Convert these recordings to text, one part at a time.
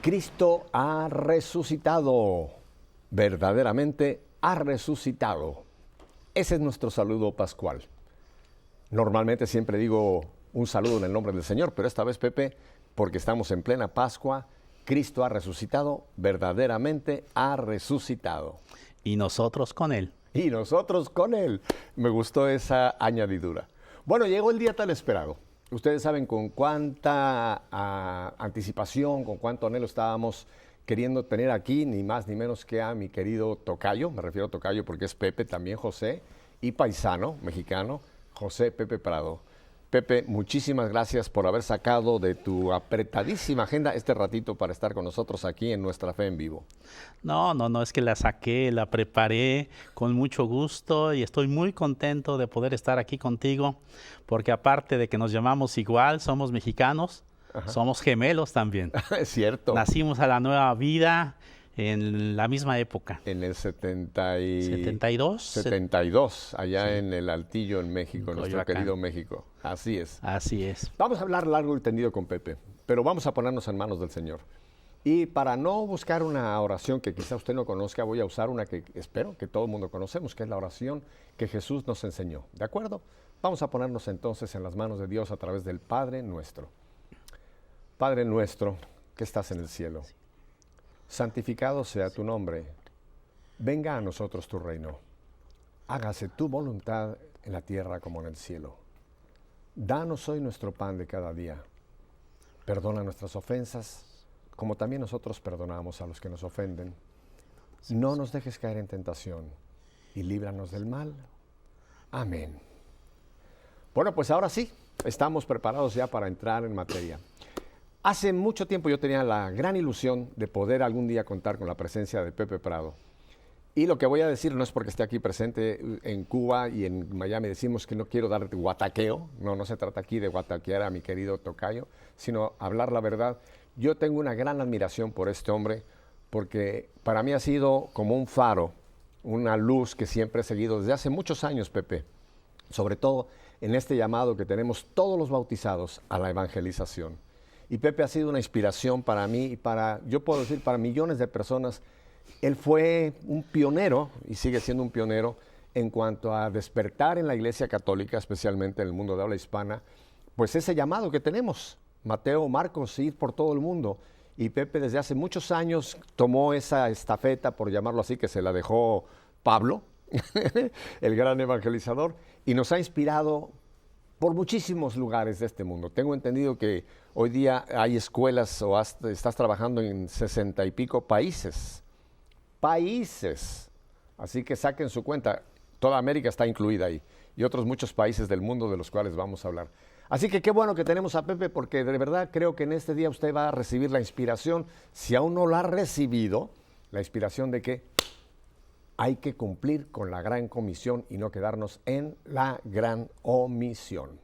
Cristo ha resucitado, verdaderamente ha resucitado. Ese es nuestro saludo pascual. Normalmente siempre digo un saludo en el nombre del Señor, pero esta vez, Pepe, porque estamos en plena Pascua, Cristo ha resucitado, verdaderamente ha resucitado. Y nosotros con Él. Y nosotros con Él. Me gustó esa añadidura. Bueno, llegó el día tan esperado. Ustedes saben con cuánta anticipación, con cuánto anhelo estábamos queriendo tener aquí, ni más ni menos que a mi querido tocayo, me refiero a tocayo porque es Pepe, también José, y paisano mexicano, José Pepe Prado. Pepe, muchísimas gracias por haber sacado de tu apretadísima agenda este ratito para estar con nosotros aquí en Nuestra Fe en Vivo. No, es que la saqué, la preparé con mucho gusto y estoy muy contento de poder estar aquí contigo, porque aparte de que nos llamamos igual, somos mexicanos, somos gemelos también. Es cierto. Nacimos a la nueva vida en la misma época. En el 72. 72, allá Sí. en el Altillo, en México, en nuestro Coyoacán. querido México. Así es. Así es. Vamos a hablar largo y tendido con Pepe, pero vamos a ponernos en manos del Señor. Y para no buscar una oración que quizá usted no conozca, voy a usar una que espero que todo el mundo conocemos, que es la oración que Jesús nos enseñó. ¿De acuerdo? Vamos a ponernos entonces en las manos de Dios a través del Padre nuestro. Padre nuestro, que estás en el cielo, santificado sea tu nombre. Venga a nosotros tu reino. Hágase tu voluntad en la tierra como en el cielo. Danos hoy nuestro pan de cada día. Perdona nuestras ofensas, como también nosotros perdonamos a los que nos ofenden. No nos dejes caer en tentación y líbranos del mal. Amén. Bueno, pues ahora sí, estamos preparados ya para entrar en materia. Hace mucho tiempo yo tenía la gran ilusión de poder algún día contar con la presencia de Pepe Prado. Y lo que voy a decir no es porque esté aquí presente en Cuba y en Miami, decimos que no quiero dar guataqueo, no se trata aquí de guataquear a mi querido tocayo, sino hablar la verdad. Yo tengo una gran admiración por este hombre, porque para mí ha sido como un faro, una luz que siempre he seguido desde hace muchos años, Pepe, sobre todo en este llamado que tenemos todos los bautizados a la evangelización. Y Pepe ha sido una inspiración para mí y yo puedo decir, para millones de personas. Él fue un pionero y sigue siendo un pionero en cuanto a despertar en la Iglesia Católica, especialmente en el mundo de habla hispana, pues ese llamado que tenemos, Mateo, Marcos, ir por todo el mundo. Y Pepe desde hace muchos años tomó esa estafeta, por llamarlo así, que se la dejó Pablo, el gran evangelizador, y nos ha inspirado por muchísimos lugares de este mundo. Tengo entendido que hoy día hay escuelas o estás trabajando en 60 y pico países. Así que saquen su cuenta. Toda América está incluida ahí y otros muchos países del mundo de los cuales vamos a hablar. Así que qué bueno que tenemos a Pepe, porque de verdad creo que en este día usted va a recibir la inspiración, si aún no la ha recibido, la inspiración de que hay que cumplir con la gran comisión y no quedarnos en la gran omisión.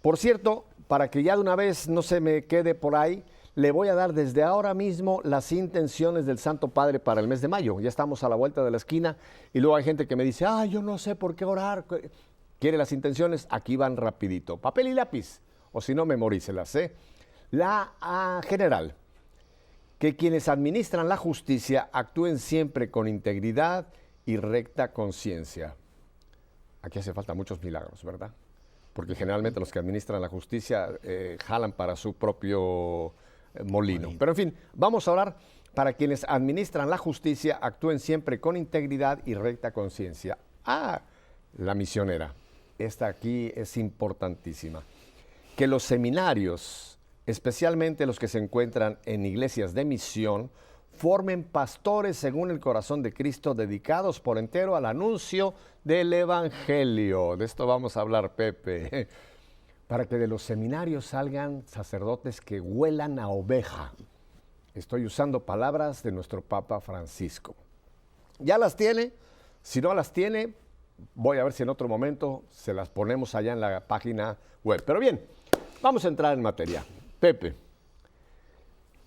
Por cierto, para que ya de una vez no se me quede por ahí, le voy a dar desde ahora mismo las intenciones del Santo Padre para el mes de mayo. Ya estamos a la vuelta de la esquina y luego hay gente que me dice, yo no sé por qué orar. ¿Quiere las intenciones? Aquí van rapidito. Papel y lápiz, o si no, memorícelas. La general. Que quienes administran la justicia actúen siempre con integridad y recta conciencia. Aquí hace falta muchos milagros, ¿verdad? Porque generalmente los que administran la justicia jalan para su propio molino. Pero en fin, vamos a orar para quienes administran la justicia actúen siempre con integridad y recta conciencia. La misionera. Esta aquí es importantísima. Que los seminarios, especialmente los que se encuentran en iglesias de misión, formen pastores según el corazón de Cristo, dedicados por entero al anuncio del Evangelio. De esto vamos a hablar, Pepe. Para que de los seminarios salgan sacerdotes que huelan a oveja. Estoy usando palabras de nuestro Papa Francisco. ¿Ya las tiene? Si no las tiene, voy a ver si en otro momento se las ponemos allá en la página web. Pero bien, vamos a entrar en materia. Pepe,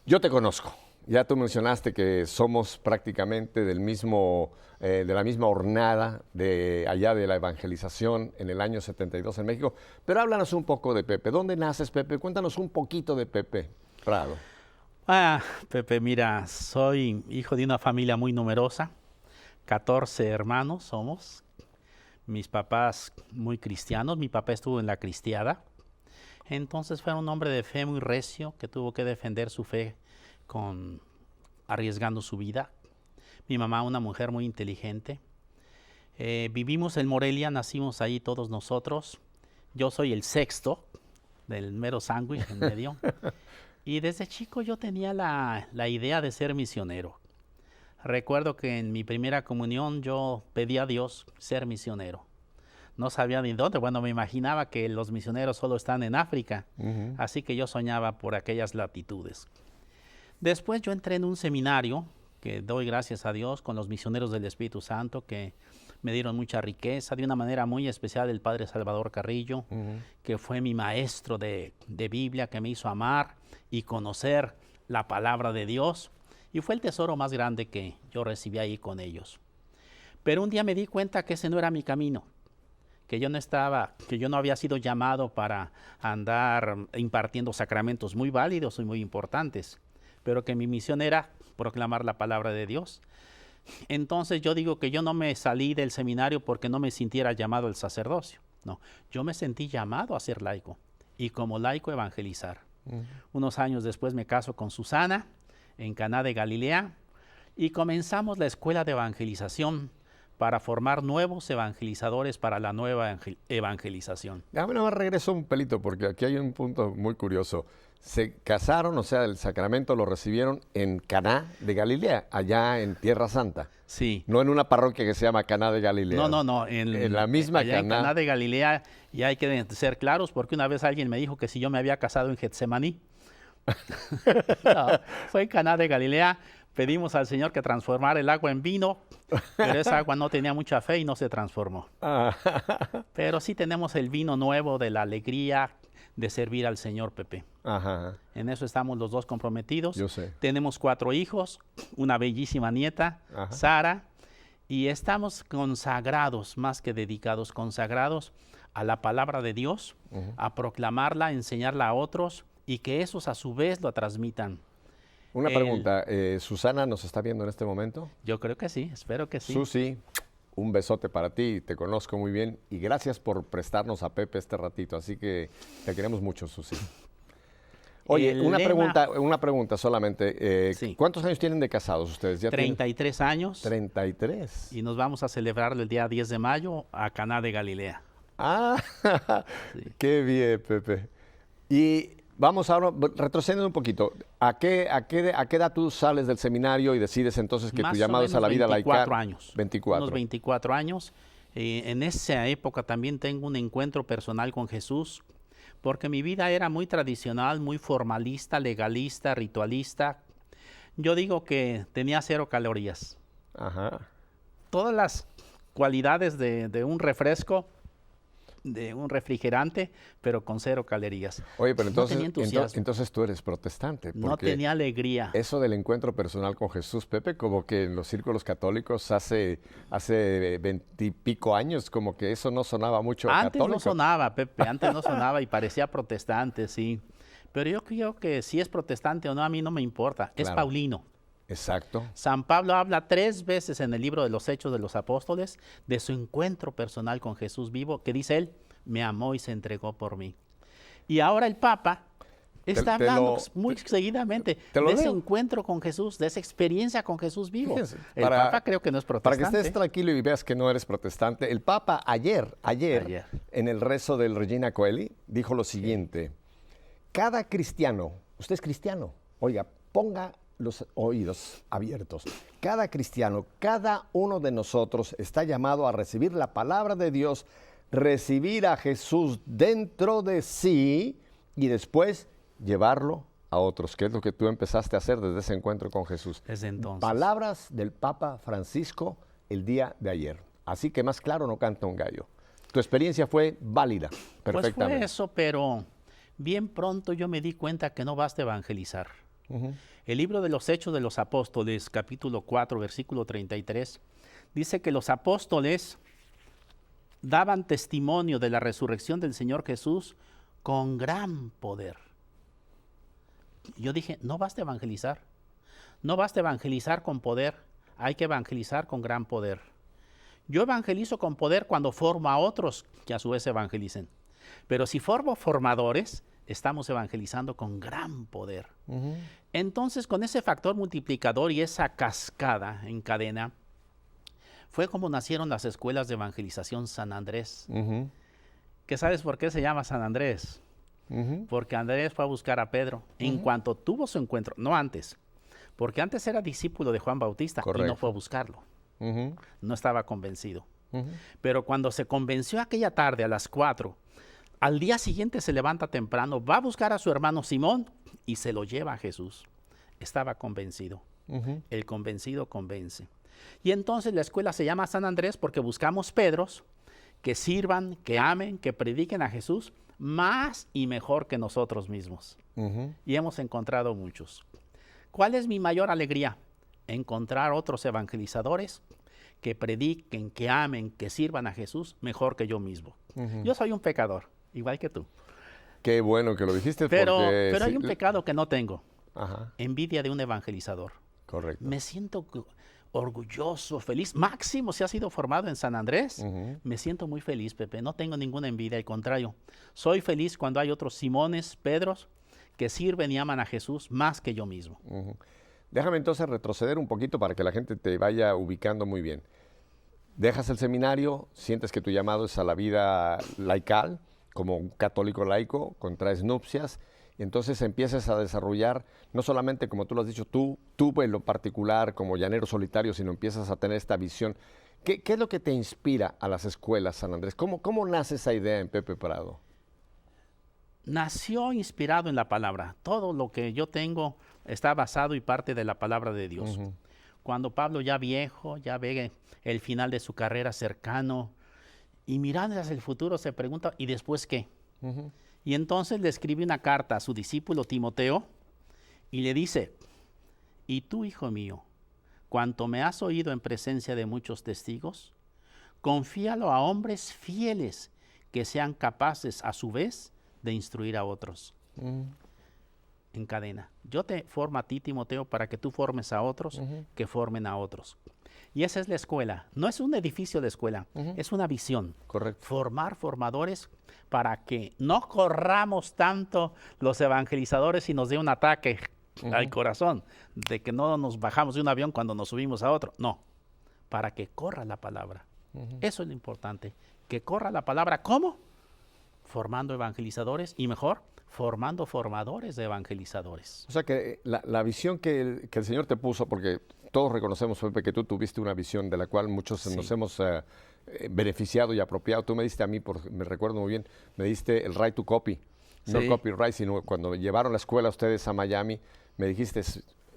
yo te conozco. Ya tú mencionaste que somos prácticamente de la misma hornada de allá de la evangelización en el año 72 en México. Pero háblanos un poco de Pepe. ¿Dónde naces, Pepe? Cuéntanos un poquito de Pepe Prado. Pepe, mira, soy hijo de una familia muy numerosa, 14 hermanos somos, mis papás muy cristianos, mi papá estuvo en la cristiada, entonces fue un hombre de fe muy recio que tuvo que defender su fe arriesgando su vida. Mi mamá, una mujer muy inteligente. Vivimos en Morelia, nacimos ahí todos nosotros. Yo soy el sexto del mero sándwich en medio. Y desde chico yo tenía la idea de ser misionero. Recuerdo que en mi primera comunión yo pedí a Dios ser misionero. No sabía ni dónde, bueno, me imaginaba que los misioneros solo están en África, así que yo soñaba por aquellas latitudes. Después yo entré en un seminario, que doy gracias a Dios, con los misioneros del Espíritu Santo, que me dieron mucha riqueza, de una manera muy especial el Padre Salvador Carrillo, que fue mi maestro de Biblia, que me hizo amar y conocer la palabra de Dios, y fue el tesoro más grande que yo recibí ahí con ellos. Pero un día me di cuenta que ese no era mi camino, que yo no había sido llamado para andar impartiendo sacramentos muy válidos y muy importantes, pero que mi misión era proclamar la palabra de Dios. Entonces yo digo que yo no me salí del seminario porque no me sintiera llamado al sacerdocio. No, yo me sentí llamado a ser laico y como laico evangelizar. Unos años después me caso con Susana en Caná de Galilea y comenzamos la escuela de evangelización para formar nuevos evangelizadores para la nueva evangelización. Déjame nomás regreso un pelito porque aquí hay un punto muy curioso. Se casaron, o sea, el sacramento lo recibieron en Caná de Galilea, allá en Tierra Santa. Sí. No en una parroquia que se llama Caná de Galilea. No. En la misma allá Caná. En Caná de Galilea, y hay que ser claros, porque una vez alguien me dijo que si yo me había casado en Getsemaní. No, fue en Caná de Galilea. Pedimos al Señor que transformara el agua en vino, pero esa agua no tenía mucha fe y no se transformó. Pero sí tenemos el vino nuevo de la alegría de servir al Señor, Pepe. Ajá. En eso estamos los dos comprometidos. Yo sé. Tenemos 4 hijos, una bellísima nieta, Ajá. Sara, y estamos consagrados, más que dedicados, consagrados a la palabra de Dios, a proclamarla, a enseñarla a otros y que esos a su vez lo transmitan. Una pregunta, ¿Susana nos está viendo en este momento? Yo creo que sí, espero que sí. Susi, un besote para ti, te conozco muy bien y gracias por prestarnos a Pepe este ratito, así que te queremos mucho, Susi. Oye, una pregunta solamente. Sí. ¿Cuántos años tienen de casados ustedes? ¿Ya 33 años. 33. Y nos vamos a celebrarlo el día 10 de mayo a Caná de Galilea. Ah, Sí. qué bien, Pepe. Y vamos ahora, retrocediendo un poquito. ¿A qué edad tú sales del seminario y decides entonces que Más tu o llamado es a la menos vida laical? 24 años. 24. Unos 24 años. En esa época también tengo un encuentro personal con Jesús, porque mi vida era muy tradicional, muy formalista, legalista, ritualista. Yo digo que tenía 0 calorías. Ajá. Todas las cualidades de un refresco, de un refrigerante, pero con 0 calorías. Oye, pero No tenía entusiasmo. entonces tú eres protestante. No porque tenía alegría. eso del encuentro personal con Jesús, Pepe, como que en los círculos católicos hace 20 y pico años, como que eso no sonaba mucho Antes católico. no sonaba, Pepe, antes no sonaba y parecía protestante, sí. Pero yo creo que si es protestante o no, a mí no me importa. Es Claro. paulino. Exacto. San Pablo habla 3 veces en el libro de los Hechos de los Apóstoles de su encuentro personal con Jesús vivo, que dice él, me amó y se entregó por mí. Y ahora el Papa está hablando muy seguidamente de ese encuentro con Jesús, de esa experiencia con Jesús vivo. Fíjense, El Papa creo que no es Para que protestante. estés tranquilo y veas que no eres protestante, el Papa ayer, en el rezo del Regina Coeli, dijo lo siguiente: cada cristiano, usted es cristiano, oiga, ponga los oídos abiertos. Cada cristiano, cada uno de nosotros está llamado a recibir la palabra de Dios, recibir a Jesús dentro de sí y después llevarlo a otros, que es lo que tú empezaste a hacer desde ese encuentro con Jesús. Desde entonces. Palabras del Papa Francisco el día de ayer. Así que más claro no canta un gallo. Tu experiencia fue válida, perfectamente. Pues fue eso, pero bien pronto yo me di cuenta que no basta evangelizar. El libro de los Hechos de los Apóstoles, capítulo 4, versículo 33, dice que los apóstoles daban testimonio de la resurrección del Señor Jesús con gran poder. Yo dije, no basta evangelizar. No basta evangelizar con poder, hay que evangelizar con gran poder. Yo evangelizo con poder cuando formo a otros que a su vez evangelicen. Pero si formo formadores, estamos evangelizando con gran poder. Entonces, con ese factor multiplicador y esa cascada en cadena, fue como nacieron las escuelas de evangelización San Andrés. ¿Que sabes por qué se llama San Andrés? Porque Andrés fue a buscar a Pedro en cuanto tuvo su encuentro, no antes, porque antes era discípulo de Juan Bautista. Correcto. Y no fue a buscarlo. No estaba convencido. Pero cuando se convenció aquella tarde a las 4, al día siguiente se levanta temprano, va a buscar a su hermano Simón y se lo lleva a Jesús. Estaba convencido. El convencido convence. Y entonces la escuela se llama San Andrés porque buscamos Pedros que sirvan, que amen, que prediquen a Jesús más y mejor que nosotros mismos. Y hemos encontrado muchos. ¿Cuál es mi mayor alegría? Encontrar otros evangelizadores que prediquen, que amen, que sirvan a Jesús mejor que yo mismo. Yo soy un pecador, igual que tú. Qué bueno que lo dijiste. Pero porque hay un pecado que no tengo. Envidia de un evangelizador. Correcto. Me siento orgulloso, feliz. Máximo, si ha sido formado en San Andrés, me siento muy feliz, Pepe. No tengo ninguna envidia, al contrario. Soy feliz cuando hay otros Simones, Pedros, que sirven y aman a Jesús más que yo mismo. Déjame entonces retroceder un poquito para que la gente te vaya ubicando muy bien. Dejas el seminario, sientes que tu llamado es a la vida laical, como un católico laico, contraes nupcias, y entonces empiezas a desarrollar, no solamente como tú lo has dicho, tú en lo particular como llanero solitario, sino empiezas a tener esta visión. ¿Qué es lo que te inspira a las escuelas, San Andrés? ¿Cómo nace esa idea en Pepe Prado? Nació inspirado en la palabra. Todo lo que yo tengo está basado y parte de la palabra de Dios. Cuando Pablo ya viejo, ya ve el final de su carrera cercano y mirando hacia el futuro se pregunta, ¿y después qué? Y entonces le escribe una carta a su discípulo Timoteo y le dice, y tú, hijo mío, cuanto me has oído en presencia de muchos testigos, confíalo a hombres fieles que sean capaces a su vez de instruir a otros. En cadena. Yo te formo a ti, Timoteo, para que tú formes a otros que formen a otros. Y esa es la escuela. No es un edificio de escuela, es una visión. Correcto. Formar formadores para que no corramos tanto los evangelizadores y nos dé un ataque al corazón, de que no nos bajamos de un avión cuando nos subimos a otro. No, para que corra la palabra. Eso es lo importante, que corra la palabra. ¿Cómo? Formando evangelizadores y mejor, formando formadores de evangelizadores. O sea que la visión que el Señor te puso, porque todos reconocemos, Pepe, que tú tuviste una visión de la cual muchos nos hemos beneficiado y apropiado. Tú me diste a mí, me recuerdo muy bien, me diste el right to copy, no copyright, sino cuando llevaron la escuela a ustedes a Miami, me dijiste,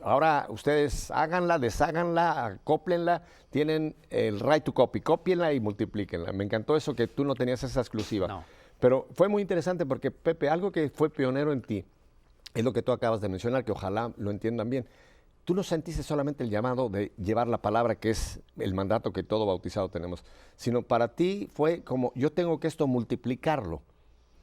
ahora ustedes háganla, desháganla, acóplenla, tienen el right to copy, cópienla y multiplíquenla. Me encantó eso, que tú no tenías esa exclusiva. No. Pero fue muy interesante porque, Pepe, algo que fue pionero en ti es lo que tú acabas de mencionar, que ojalá lo entiendan bien. Tú no sentiste solamente el llamado de llevar la palabra, que es el mandato que todo bautizado tenemos, sino para ti fue como, yo tengo que esto multiplicarlo.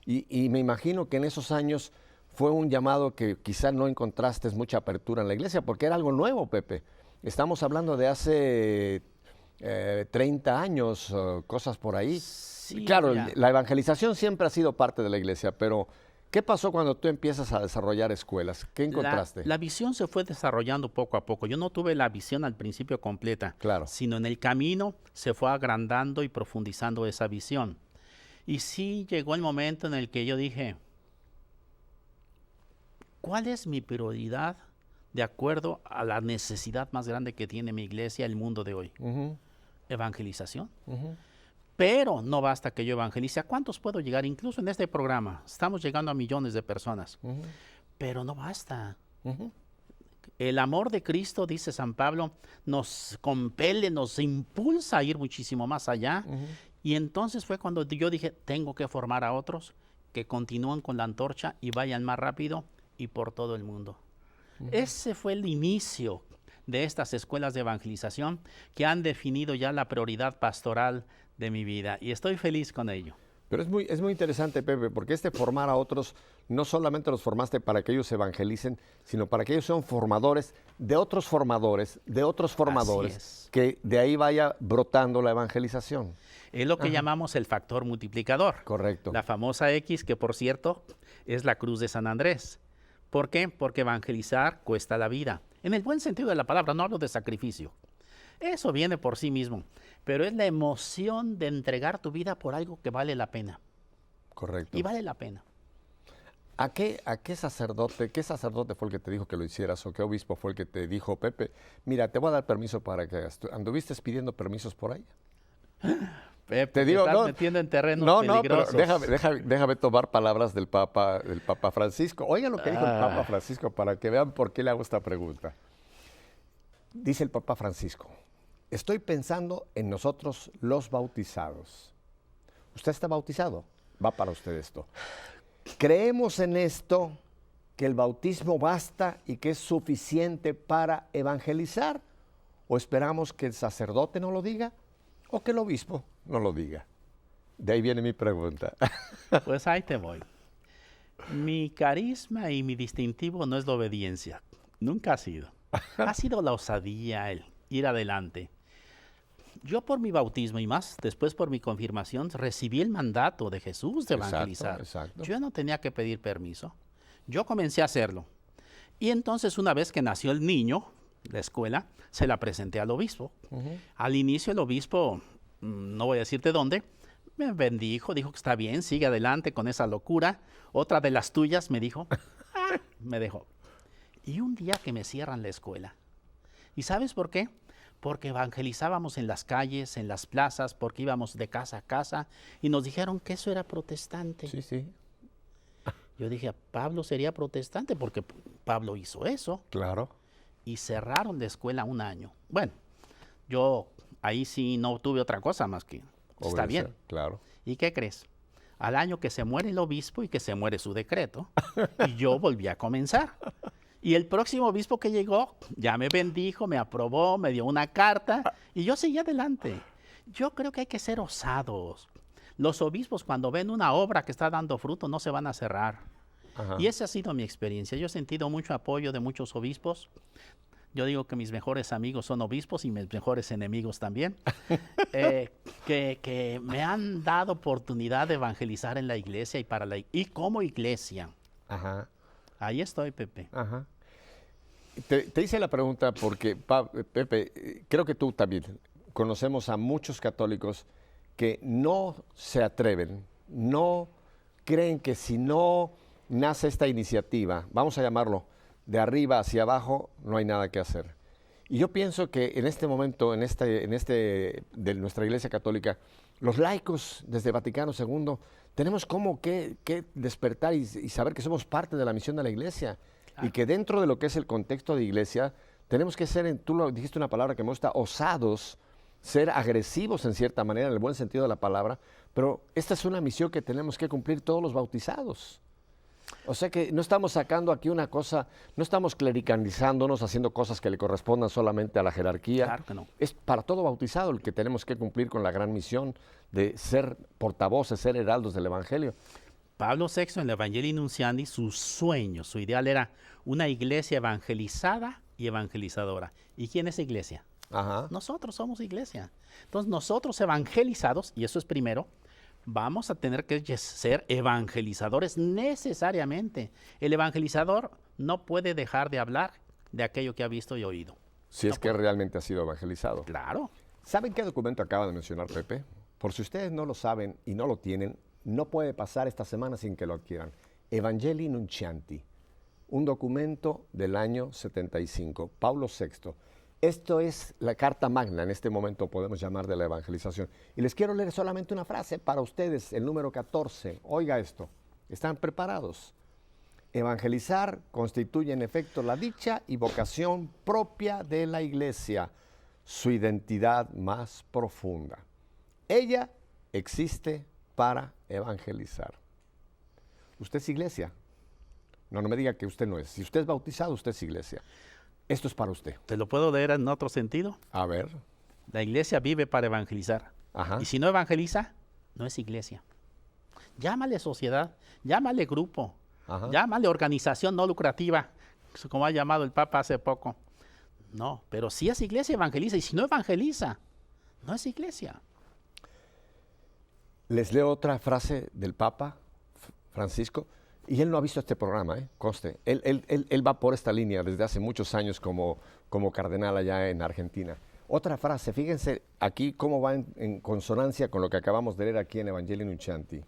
Y me imagino que en esos años fue un llamado que quizá no encontraste mucha apertura en la iglesia, porque era algo nuevo, Pepe. Estamos hablando de hace 30 años, cosas por ahí. Sí, claro, la evangelización siempre ha sido parte de la iglesia, pero ¿qué pasó cuando tú empiezas a desarrollar escuelas? ¿Qué encontraste? La visión se fue desarrollando poco a poco. Yo no tuve la visión al principio completa, sino en el camino se fue agrandando y profundizando esa visión. Y sí llegó el momento en el que yo dije, ¿cuál es mi prioridad de acuerdo a la necesidad más grande que tiene mi iglesia, el mundo de hoy? Evangelización. Pero no basta que yo evangelice. ¿A cuántos puedo llegar? Incluso en este programa estamos llegando a millones de personas. Pero no basta. El amor de Cristo, dice San Pablo, nos compele, nos impulsa a ir muchísimo más allá. Y entonces fue cuando yo dije, tengo que formar a otros que continúen con la antorcha y vayan más rápido y por todo el mundo. Ese fue el inicio de estas escuelas de evangelización que han definido ya la prioridad pastoral de mi vida y estoy feliz con ello. Pero es muy interesante, Pepe, porque formar a otros, no solamente los formaste para que ellos evangelicen, sino para que ellos sean formadores, de otros formadores, que de ahí vaya brotando la evangelización. Es lo que llamamos el factor multiplicador. Correcto. La famosa X, que por cierto es la cruz de San Andrés. ¿Por qué? Porque evangelizar cuesta la vida. En el buen sentido de la palabra, no hablo de sacrificio. Eso viene por sí mismo, pero es la emoción de entregar tu vida por algo que vale la pena. Correcto. Y vale la pena. ¿A qué sacerdote fue el que te dijo que lo hicieras o qué obispo fue el que te dijo, Pepe, mira, te voy a dar permiso para que hagas? ¿Anduviste pidiendo permisos por ahí? Pepe, te digo, estás metiendo en terrenos peligrosos. Pero déjame tomar palabras del Papa Francisco. Oigan lo que dijo el Papa Francisco para que vean por qué le hago esta pregunta. Dice el Papa Francisco, estoy pensando en nosotros los bautizados. ¿Usted está bautizado? Va para usted esto. ¿Creemos en esto, que el bautismo basta y que es suficiente para evangelizar? ¿O esperamos que el sacerdote nos lo diga o que el obispo nos lo diga? De ahí viene mi pregunta. Pues ahí te voy. Mi carisma y mi distintivo no es la obediencia. Nunca ha sido. Ha sido la osadía, el ir adelante. Yo por mi bautismo y más después por mi confirmación recibí el mandato de Jesús de evangelizar. Exacto. Yo no tenía que pedir permiso. Yo comencé a hacerlo. Y entonces una vez que nació el niño, la escuela, se la presenté al obispo. Al inicio el obispo, no voy a decirte dónde, me bendijo, dijo que está bien, sigue adelante con esa locura. Otra de las tuyas me dijo, me dejó. Y un día que me cierran la escuela. ¿Y sabes por qué? Porque evangelizábamos en las calles, en las plazas, porque íbamos de casa a casa y nos dijeron que eso era protestante. Sí, sí. Yo dije, Pablo sería protestante porque Pablo hizo eso. Claro. Y cerraron la escuela un año. Bueno, yo ahí sí no tuve otra cosa más que está bien. Claro. ¿Y qué crees? Al año que se muere el obispo y que se muere su decreto, y yo volví a comenzar. Y el próximo obispo que llegó ya me bendijo, me aprobó, me dio una carta y yo seguí adelante. Yo creo que hay que ser osados. Los obispos cuando ven una obra que está dando fruto no se van a cerrar. Ajá. Y esa ha sido mi experiencia. Yo he sentido mucho apoyo de muchos obispos. Yo digo que mis mejores amigos son obispos y mis mejores enemigos también, que me han dado oportunidad de evangelizar en la iglesia y como iglesia. Ajá. Ahí estoy, Pepe. Ajá. Te hice la pregunta porque, Pepe, creo que tú también conocemos a muchos católicos que no se atreven, no creen que si no nace esta iniciativa, vamos a llamarlo, de arriba hacia abajo, no hay nada que hacer. Y yo pienso que en este momento, de nuestra Iglesia Católica, los laicos desde Vaticano II tenemos como que despertar y saber que somos parte de la misión de la Iglesia. Claro. Y que dentro de lo que es el contexto de Iglesia, tenemos que ser, tú lo dijiste una palabra que me gusta, osados, ser agresivos en cierta manera, en el buen sentido de la palabra, pero esta es una misión que tenemos que cumplir todos los bautizados. O sea que no estamos sacando aquí una cosa, no estamos clericalizándonos, haciendo cosas que le correspondan solamente a la jerarquía. Claro que no. Es para todo bautizado el que tenemos que cumplir con la gran misión de ser portavoces, ser heraldos del Evangelio. Pablo VI en el Evangelii Nuntiandi, su sueño, su ideal era una iglesia evangelizada y evangelizadora. ¿Y quién es iglesia? Ajá. Nosotros somos iglesia. Entonces nosotros evangelizados, y eso es primero, vamos a tener que ser evangelizadores necesariamente. El evangelizador no puede dejar de hablar de aquello que ha visto y oído. Si es que realmente ha sido evangelizado. Claro. ¿Saben qué documento acaba de mencionar Pepe? Por si ustedes no lo saben y no lo tienen, no puede pasar esta semana sin que lo adquieran. Evangelii Nuntiandi, un documento del año 75, Pablo VI. Esto es la carta magna, en este momento podemos llamar de la evangelización. Y les quiero leer solamente una frase para ustedes, el número 14. Oiga esto, ¿están preparados? Evangelizar constituye en efecto la dicha y vocación propia de la Iglesia, su identidad más profunda. Ella existe para evangelizar. ¿Usted es iglesia? No me diga que usted no es. Si usted es bautizado, usted es iglesia. Esto es para usted. ¿Te lo puedo leer en otro sentido? A ver. La iglesia vive para evangelizar. Ajá. Y si no evangeliza, no es iglesia. Llámale sociedad, llámale grupo, Ajá. llámale organización no lucrativa, como ha llamado el Papa hace poco. No, pero si es iglesia, evangeliza. Y si no evangeliza, no es iglesia. Les leo otra frase del Papa Francisco, y él no ha visto este programa, conste. Él va por esta línea desde hace muchos años como cardenal allá en Argentina. Otra frase, fíjense aquí cómo va en consonancia con lo que acabamos de leer aquí en Evangelii Nuncianti.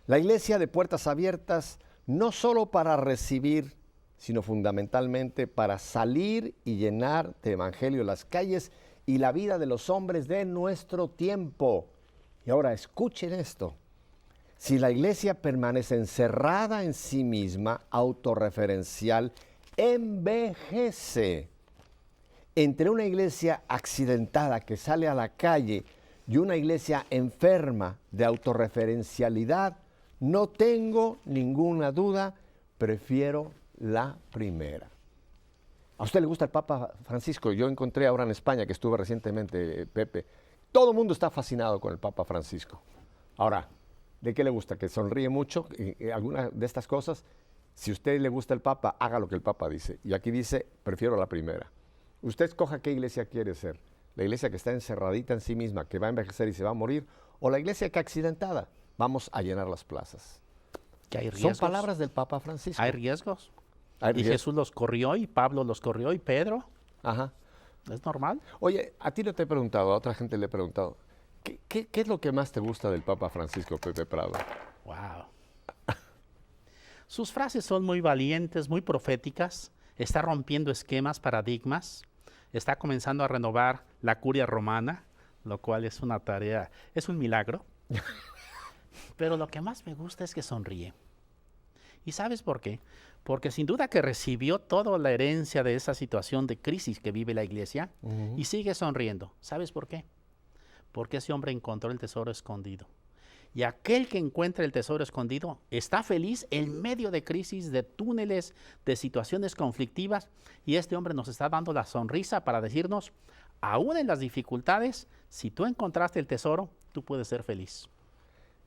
La iglesia de puertas abiertas, no solo para recibir, sino fundamentalmente para salir y llenar de evangelio las calles y la vida de los hombres de nuestro tiempo. Y ahora escuchen esto. Si la iglesia permanece encerrada en sí misma, autorreferencial, envejece. Entre una iglesia accidentada que sale a la calle y una iglesia enferma de autorreferencialidad, no tengo ninguna duda, prefiero la primera. ¿A usted le gusta el Papa Francisco? Yo encontré ahora en España, que estuve recientemente, Pepe, todo el mundo está fascinado con el Papa Francisco. Ahora, ¿de qué le gusta? ¿Que sonríe mucho? ¿Alguna de estas cosas? Si a usted le gusta el Papa, haga lo que el Papa dice. Y aquí dice, prefiero la primera. Usted escoja qué iglesia quiere ser. La iglesia que está encerradita en sí misma, que va a envejecer y se va a morir, o la iglesia que accidentada, vamos a llenar las plazas. Que hay riesgos. Son palabras del Papa Francisco. Hay riesgos. Hay Y riesgos. Jesús los corrió, y Pablo los corrió, y Pedro. Ajá. Es normal. Oye, a ti no te he preguntado, a otra gente le he preguntado, ¿qué es lo que más te gusta del Papa Francisco, Pepe Prado? Wow. Sus frases son muy valientes, muy proféticas. Está rompiendo esquemas, paradigmas. Está comenzando a renovar la curia romana, lo cual es una tarea, es un milagro. Pero lo que más me gusta es que sonríe. ¿Y sabes por qué? Porque sin duda que recibió toda la herencia de esa situación de crisis que vive la iglesia y sigue sonriendo. ¿Sabes por qué? Porque ese hombre encontró el tesoro escondido. Y aquel que encuentra el tesoro escondido está feliz en medio de crisis, de túneles, de situaciones conflictivas. Y este hombre nos está dando la sonrisa para decirnos, aún en las dificultades, si tú encontraste el tesoro, tú puedes ser feliz.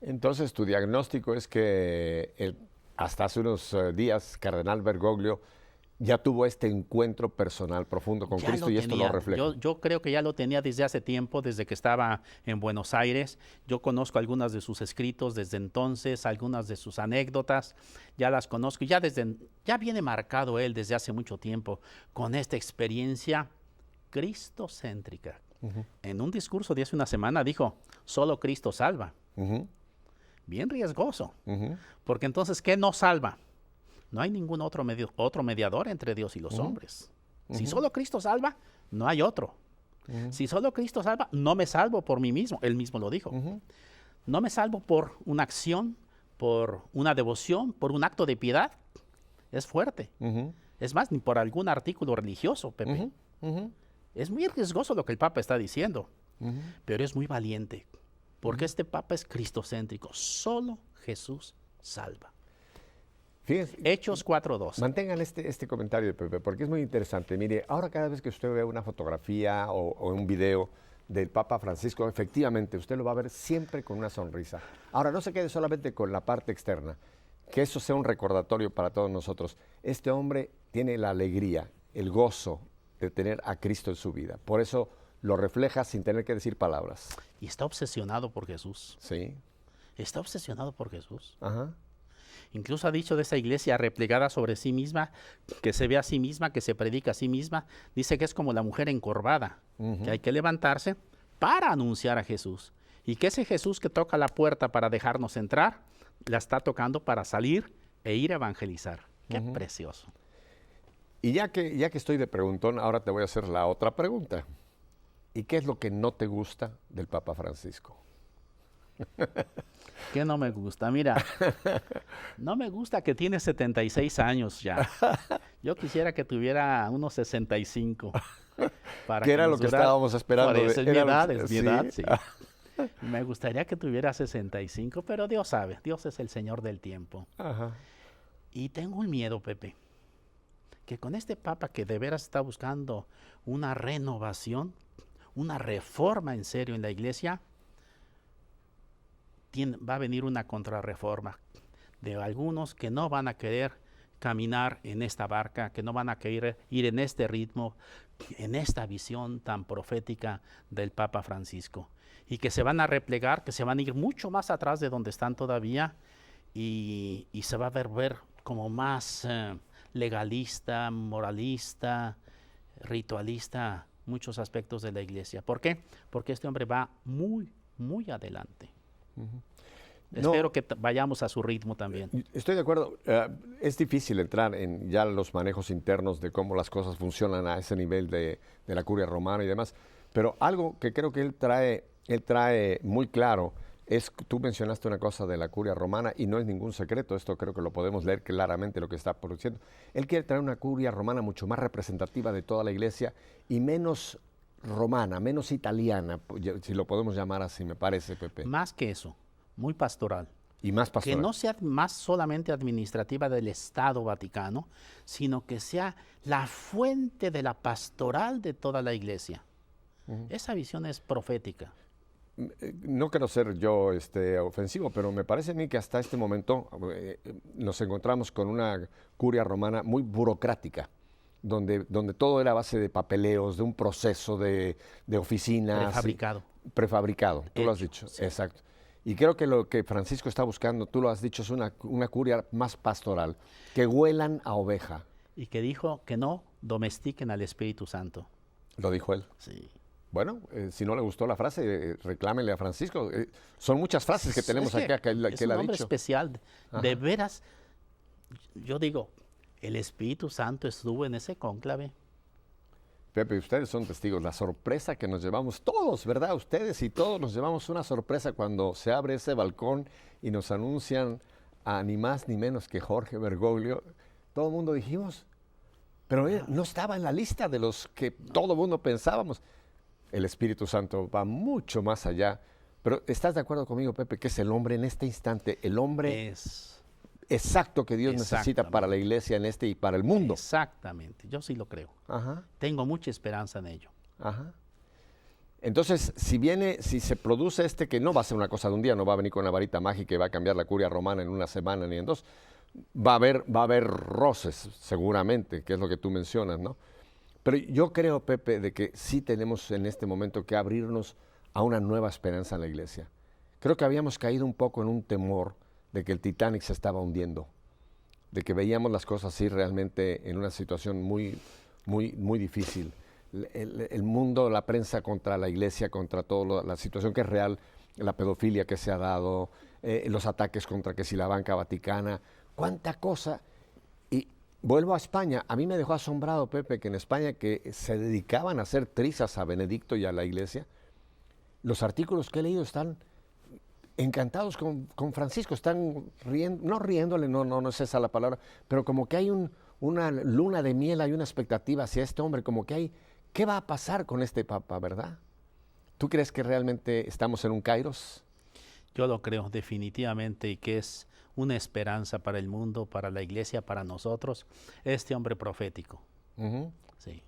Entonces, tu diagnóstico es que hasta hace unos días, Cardenal Bergoglio ya tuvo este encuentro personal profundo con Cristo y esto lo refleja. Yo creo que ya lo tenía desde hace tiempo, desde que estaba en Buenos Aires. Yo conozco algunas de sus escritos desde entonces, algunas de sus anécdotas, ya las conozco. Ya viene marcado él desde hace mucho tiempo con esta experiencia cristocéntrica. En un discurso de hace una semana dijo, solo Cristo salva. Bien riesgoso, porque entonces, ¿qué nos salva? No hay ningún otro mediador entre Dios y los hombres. Si solo Cristo salva, no hay otro. Si solo Cristo salva, no me salvo por mí mismo. Él mismo lo dijo. No me salvo por una acción, por una devoción, por un acto de piedad. Es fuerte. Es más, ni por algún artículo religioso, Pepe. Es muy riesgoso lo que el Papa está diciendo, pero es muy valiente, porque este Papa es cristocéntrico. Solo Jesús salva. Fíjense, Hechos 4:2. Mantengan este comentario de Pepe, porque es muy interesante. Mire, ahora cada vez que usted ve una fotografía o un video del Papa Francisco, efectivamente, usted lo va a ver siempre con una sonrisa. Ahora, no se quede solamente con la parte externa, que eso sea un recordatorio para todos nosotros. Este hombre tiene la alegría, el gozo de tener a Cristo en su vida. Por eso lo refleja sin tener que decir palabras. Y está obsesionado por Jesús. Sí. Está obsesionado por Jesús. Ajá. Incluso ha dicho de esa iglesia replegada sobre sí misma, que se ve a sí misma, que se predica a sí misma. Dice que es como la mujer encorvada, que hay que levantarse para anunciar a Jesús. Y que ese Jesús que toca la puerta para dejarnos entrar, la está tocando para salir e ir a evangelizar. Qué precioso. Y ya que estoy de preguntón, ahora te voy a hacer la otra pregunta. ¿Y qué es lo que no te gusta del Papa Francisco? ¿Qué no me gusta? Mira, no me gusta que tiene 76 años ya. Yo quisiera que tuviera unos 65. ¿Qué era lo que estábamos esperando? Por eso es mi edad, sí. sí. Me gustaría que tuviera 65, pero Dios sabe, Dios es el Señor del tiempo. Ajá. Y tengo un miedo, Pepe, que con este Papa que de veras está buscando una renovación, una reforma en serio en la iglesia, va a venir una contrarreforma de algunos que no van a querer caminar en esta barca, que no van a querer ir en este ritmo, en esta visión tan profética del Papa Francisco, y que se van a replegar, que se van a ir mucho más atrás de donde están todavía, y se va a ver como más legalista, moralista, ritualista, muchos aspectos de la iglesia. ¿Por qué? Porque este hombre va muy, muy adelante. Espero que vayamos a su ritmo también. Estoy de acuerdo. Es difícil entrar en ya los manejos internos de cómo las cosas funcionan a ese nivel de la curia romana y demás, pero algo que creo que él trae muy claro es, tú mencionaste una cosa de la curia romana y no es ningún secreto, esto creo que lo podemos leer claramente lo que está produciendo. Él quiere traer una curia romana mucho más representativa de toda la iglesia y menos romana, menos italiana, si lo podemos llamar así, me parece, Pepe. Más que eso, muy pastoral. Y más pastoral. Que no sea más solamente administrativa del Estado Vaticano, sino que sea la fuente de la pastoral de toda la iglesia. Esa visión es profética. No quiero ser yo ofensivo, pero me parece a mí que hasta este momento nos encontramos con una curia romana muy burocrática, donde todo era a base de papeleos, de un proceso de oficinas. Prefabricado, tú lo has dicho, sí. Exacto. Y creo que lo que Francisco está buscando, tú lo has dicho, es una curia más pastoral, que huelan a oveja. Y que dijo que no domestiquen al Espíritu Santo. ¿Lo dijo él? Sí. Bueno, si no le gustó la frase, reclámenle a Francisco. Son muchas frases que tenemos acá que él ha dicho. Es un hombre especial. De veras, yo digo, el Espíritu Santo estuvo en ese cónclave. Pepe, ustedes son testigos. La sorpresa que nos llevamos todos, ¿verdad? Ustedes y todos nos llevamos una sorpresa cuando se abre ese balcón y nos anuncian a ni más ni menos que Jorge Bergoglio. Todo el mundo dijimos, pero él no estaba en la lista de los que todo el mundo pensábamos. El Espíritu Santo va mucho más allá. Pero ¿estás de acuerdo conmigo, Pepe, que es el hombre en este instante, el hombre exacto que Dios necesita para la iglesia en y para el mundo? Exactamente, yo sí lo creo. Ajá. Tengo mucha esperanza en ello. Ajá. Entonces, si se produce que no va a ser una cosa de un día, no va a venir con una varita mágica y va a cambiar la curia romana en una semana ni en dos, va a haber roces, seguramente, que es lo que tú mencionas, ¿no? Pero yo creo, Pepe, de que sí tenemos en este momento que abrirnos a una nueva esperanza en la iglesia. Creo que habíamos caído un poco en un temor de que el Titanic se estaba hundiendo, de que veíamos las cosas así realmente en una situación muy, muy, muy difícil. El mundo, la prensa contra la iglesia, contra toda la situación que es real, la pedofilia que se ha dado, los ataques contra que si la banca vaticana, cuánta cosa. Y vuelvo a España. A mí me dejó asombrado, Pepe, que en España que se dedicaban a hacer trizas a Benedicto y a la iglesia, los artículos que he leído están encantados con Francisco, están riendo, no riéndole, no es esa la palabra, pero como que hay una luna de miel, hay una expectativa hacia este hombre, como que hay, ¿qué va a pasar con este papa, verdad? ¿Tú crees que realmente estamos en un kairos? Yo lo creo definitivamente, y que es una esperanza para el mundo, para la iglesia, para nosotros, este hombre profético. Sí.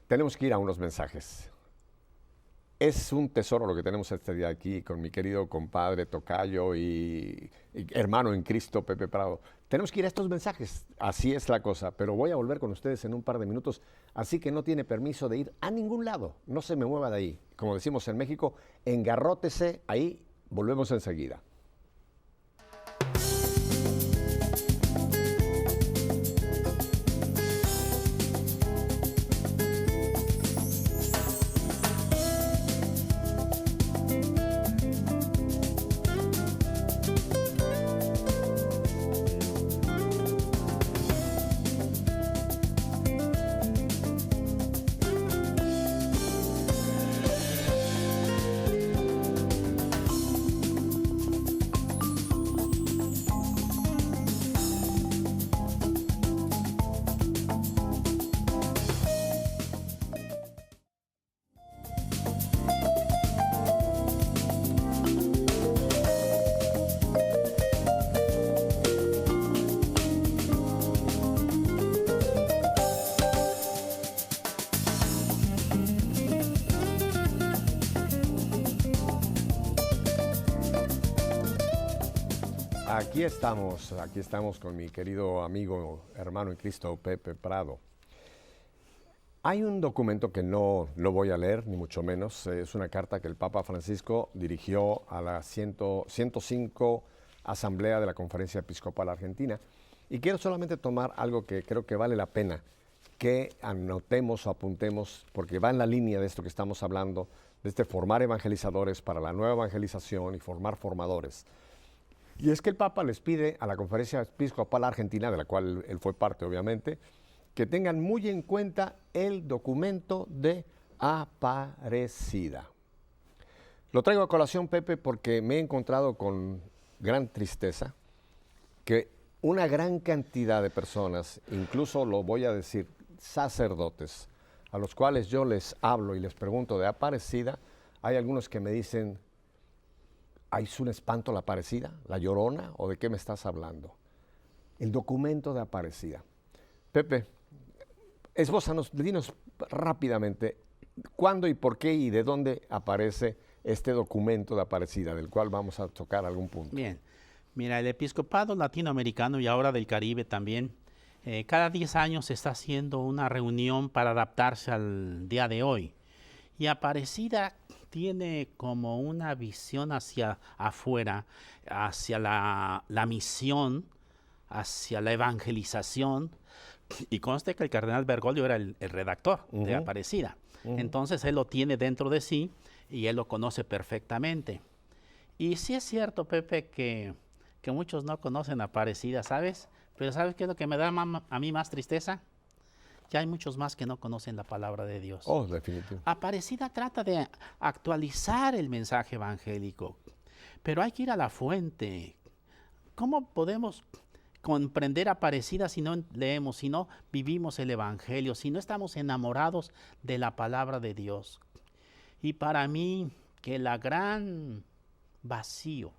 Tenemos que ir a unos mensajes. Es un tesoro lo que tenemos este día aquí con mi querido compadre, tocayo y hermano en Cristo, Pepe Prado. Tenemos que ir a estos mensajes, así es la cosa, pero voy a volver con ustedes en un par de minutos, así que no tiene permiso de ir a ningún lado, no se me mueva de ahí. Como decimos en México, engarrótese ahí, volvemos enseguida. Aquí estamos con mi querido amigo, hermano en Cristo, Pepe Prado. Hay un documento que no voy a leer, ni mucho menos. Es una carta que el Papa Francisco dirigió a la 105 Asamblea de la Conferencia Episcopal Argentina. Y quiero solamente tomar algo que creo que vale la pena que anotemos o apuntemos, porque va en la línea de esto que estamos hablando, de formar evangelizadores para la nueva evangelización y formar formadores. Y es que el Papa les pide a la Conferencia Episcopal Argentina, de la cual él fue parte obviamente, que tengan muy en cuenta el documento de Aparecida. Lo traigo a colación, Pepe, porque me he encontrado con gran tristeza que una gran cantidad de personas, incluso lo voy a decir, sacerdotes, a los cuales yo les hablo y les pregunto de Aparecida, hay algunos que me dicen, ¿es un espanto la Aparecida, la Llorona, o de qué me estás hablando? El documento de Aparecida. Pepe, esbózanos, dinos rápidamente cuándo y por qué y de dónde aparece este documento de Aparecida, del cual vamos a tocar algún punto. Bien, mira, el episcopado latinoamericano y ahora del Caribe también, cada 10 años se está haciendo una reunión para adaptarse al día de hoy. Y Aparecida tiene como una visión hacia afuera, hacia la misión, hacia la evangelización. Y conste que el cardenal Bergoglio era el redactor de Aparecida. Entonces él lo tiene dentro de sí y él lo conoce perfectamente. Y sí es cierto, Pepe, que muchos no conocen Aparecida, ¿sabes? Pero ¿sabes qué es lo que me da a mí más tristeza? Ya hay muchos más que no conocen la palabra de Dios. Oh, definitivo. Aparecida trata de actualizar el mensaje evangélico, pero hay que ir a la fuente. ¿Cómo podemos comprender Aparecida si no leemos, si no vivimos el evangelio, si no estamos enamorados de la palabra de Dios? Y para mí, que la gran vacío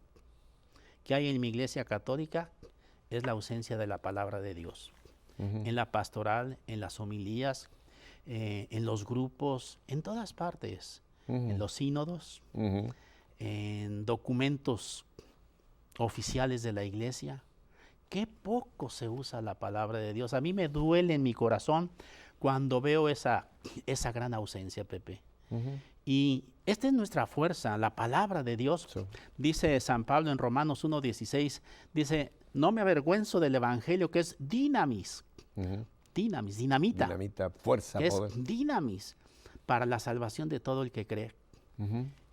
que hay en mi iglesia católica es la ausencia de la palabra de Dios. En la pastoral, en las homilías, en los grupos, en todas partes, en los sínodos, en documentos oficiales de la iglesia. Qué poco se usa la palabra de Dios. A mí me duele en mi corazón cuando veo esa gran ausencia, Pepe. Y esta es nuestra fuerza, la palabra de Dios. Sí. Dice San Pablo en Romanos 1:16, dice, no me avergüenzo del evangelio, que es dinamis. Dinamis, dinamita. Dinamita, fuerza, que poder. Es dinamis para la salvación de todo el que cree.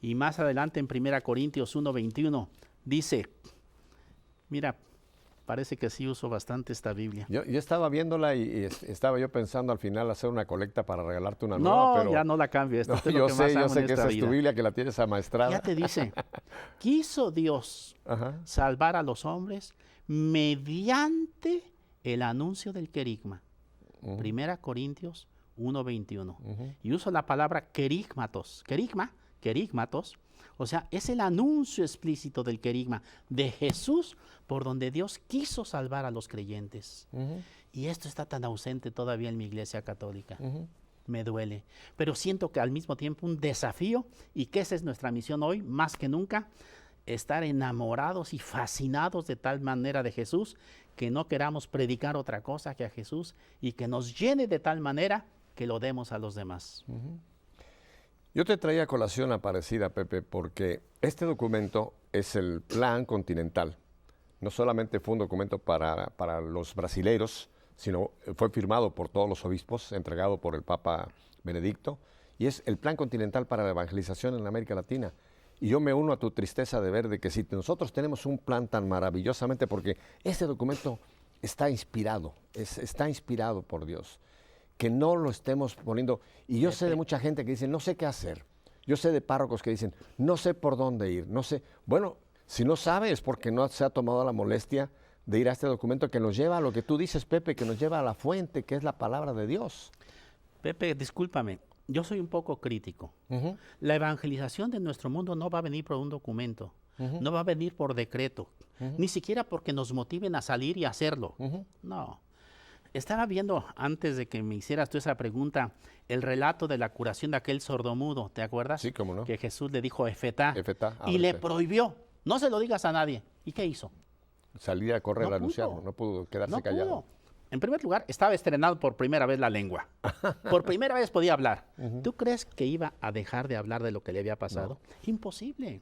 Y más adelante en 1 Corintios 1:21 dice, mira, parece que sí uso bastante esta Biblia. Yo estaba viéndola y estaba yo pensando al final hacer una colecta para regalarte una nueva, pero... No, ya no la cambio. No, yo sé que esa es tu Biblia, que la tienes amaestrada. Ya te dice, quiso Dios salvar a los hombres mediante el anuncio del querigma. 1 Corintios 1:21. Y uso la palabra querigmatos. Querigmatos. O sea, es el anuncio explícito del querigma de Jesús por donde Dios quiso salvar a los creyentes. Y esto está tan ausente todavía en mi iglesia católica. Me duele. Pero siento que al mismo tiempo un desafío y que esa es nuestra misión hoy, más que nunca, estar enamorados y fascinados de tal manera de Jesús que no queramos predicar otra cosa que a Jesús y que nos llene de tal manera que lo demos a los demás. Yo te traía a colación Aparecida, Pepe, porque este documento es el Plan Continental. No solamente fue un documento para los brasileiros, sino fue firmado por todos los obispos, entregado por el Papa Benedicto, y es el Plan Continental para la Evangelización en América Latina. Y yo me uno a tu tristeza de ver de que si nosotros tenemos un plan tan maravillosamente, porque este documento está inspirado por Dios, que no lo estemos poniendo. Y yo sé de mucha gente que dice, no sé qué hacer. Yo sé de párrocos que dicen, no sé por dónde ir, no sé. Bueno, si no sabe es porque no se ha tomado la molestia de ir a este documento que nos lleva a lo que tú dices, Pepe, que nos lleva a la fuente, que es la palabra de Dios. Pepe, discúlpame, yo soy un poco crítico. La evangelización de nuestro mundo no va a venir por un documento, no va a venir por decreto, ni siquiera porque nos motiven a salir y hacerlo. No. Estaba viendo, antes de que me hicieras tú esa pregunta, el relato de la curación de aquel sordomudo, ¿te acuerdas? Sí, cómo no. Que Jesús le dijo Efetá, Efetá, y le prohibió, no se lo digas a nadie. ¿Y qué hizo? salir a correr No a anunciarlo, pudo. no pudo quedarse No callado. pudo. En primer lugar, estaba estrenado por primera vez la lengua. Por primera vez podía hablar. ¿Tú crees que iba a dejar de hablar de lo que le había pasado? Imposible.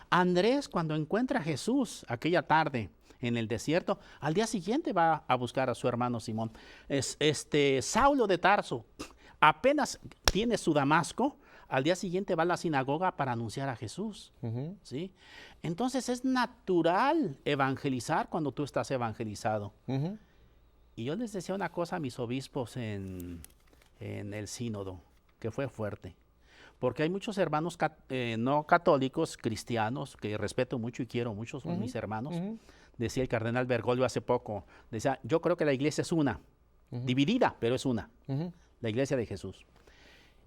Andrés, cuando encuentra a Jesús aquella tarde en el desierto, al día siguiente va a buscar a su hermano Simón. Saulo de Tarso, apenas tiene su Damasco, al día siguiente va a la sinagoga para anunciar a Jesús. ¿Sí? Entonces es natural evangelizar cuando tú estás evangelizado. Y yo les decía una cosa a mis obispos en el sínodo, que fue fuerte. Porque hay muchos hermanos no católicos, cristianos, que respeto mucho y quiero mucho, son mis hermanos. Decía el cardenal Bergoglio hace poco, decía, yo creo que la iglesia es una, dividida, pero es una, la iglesia de Jesús.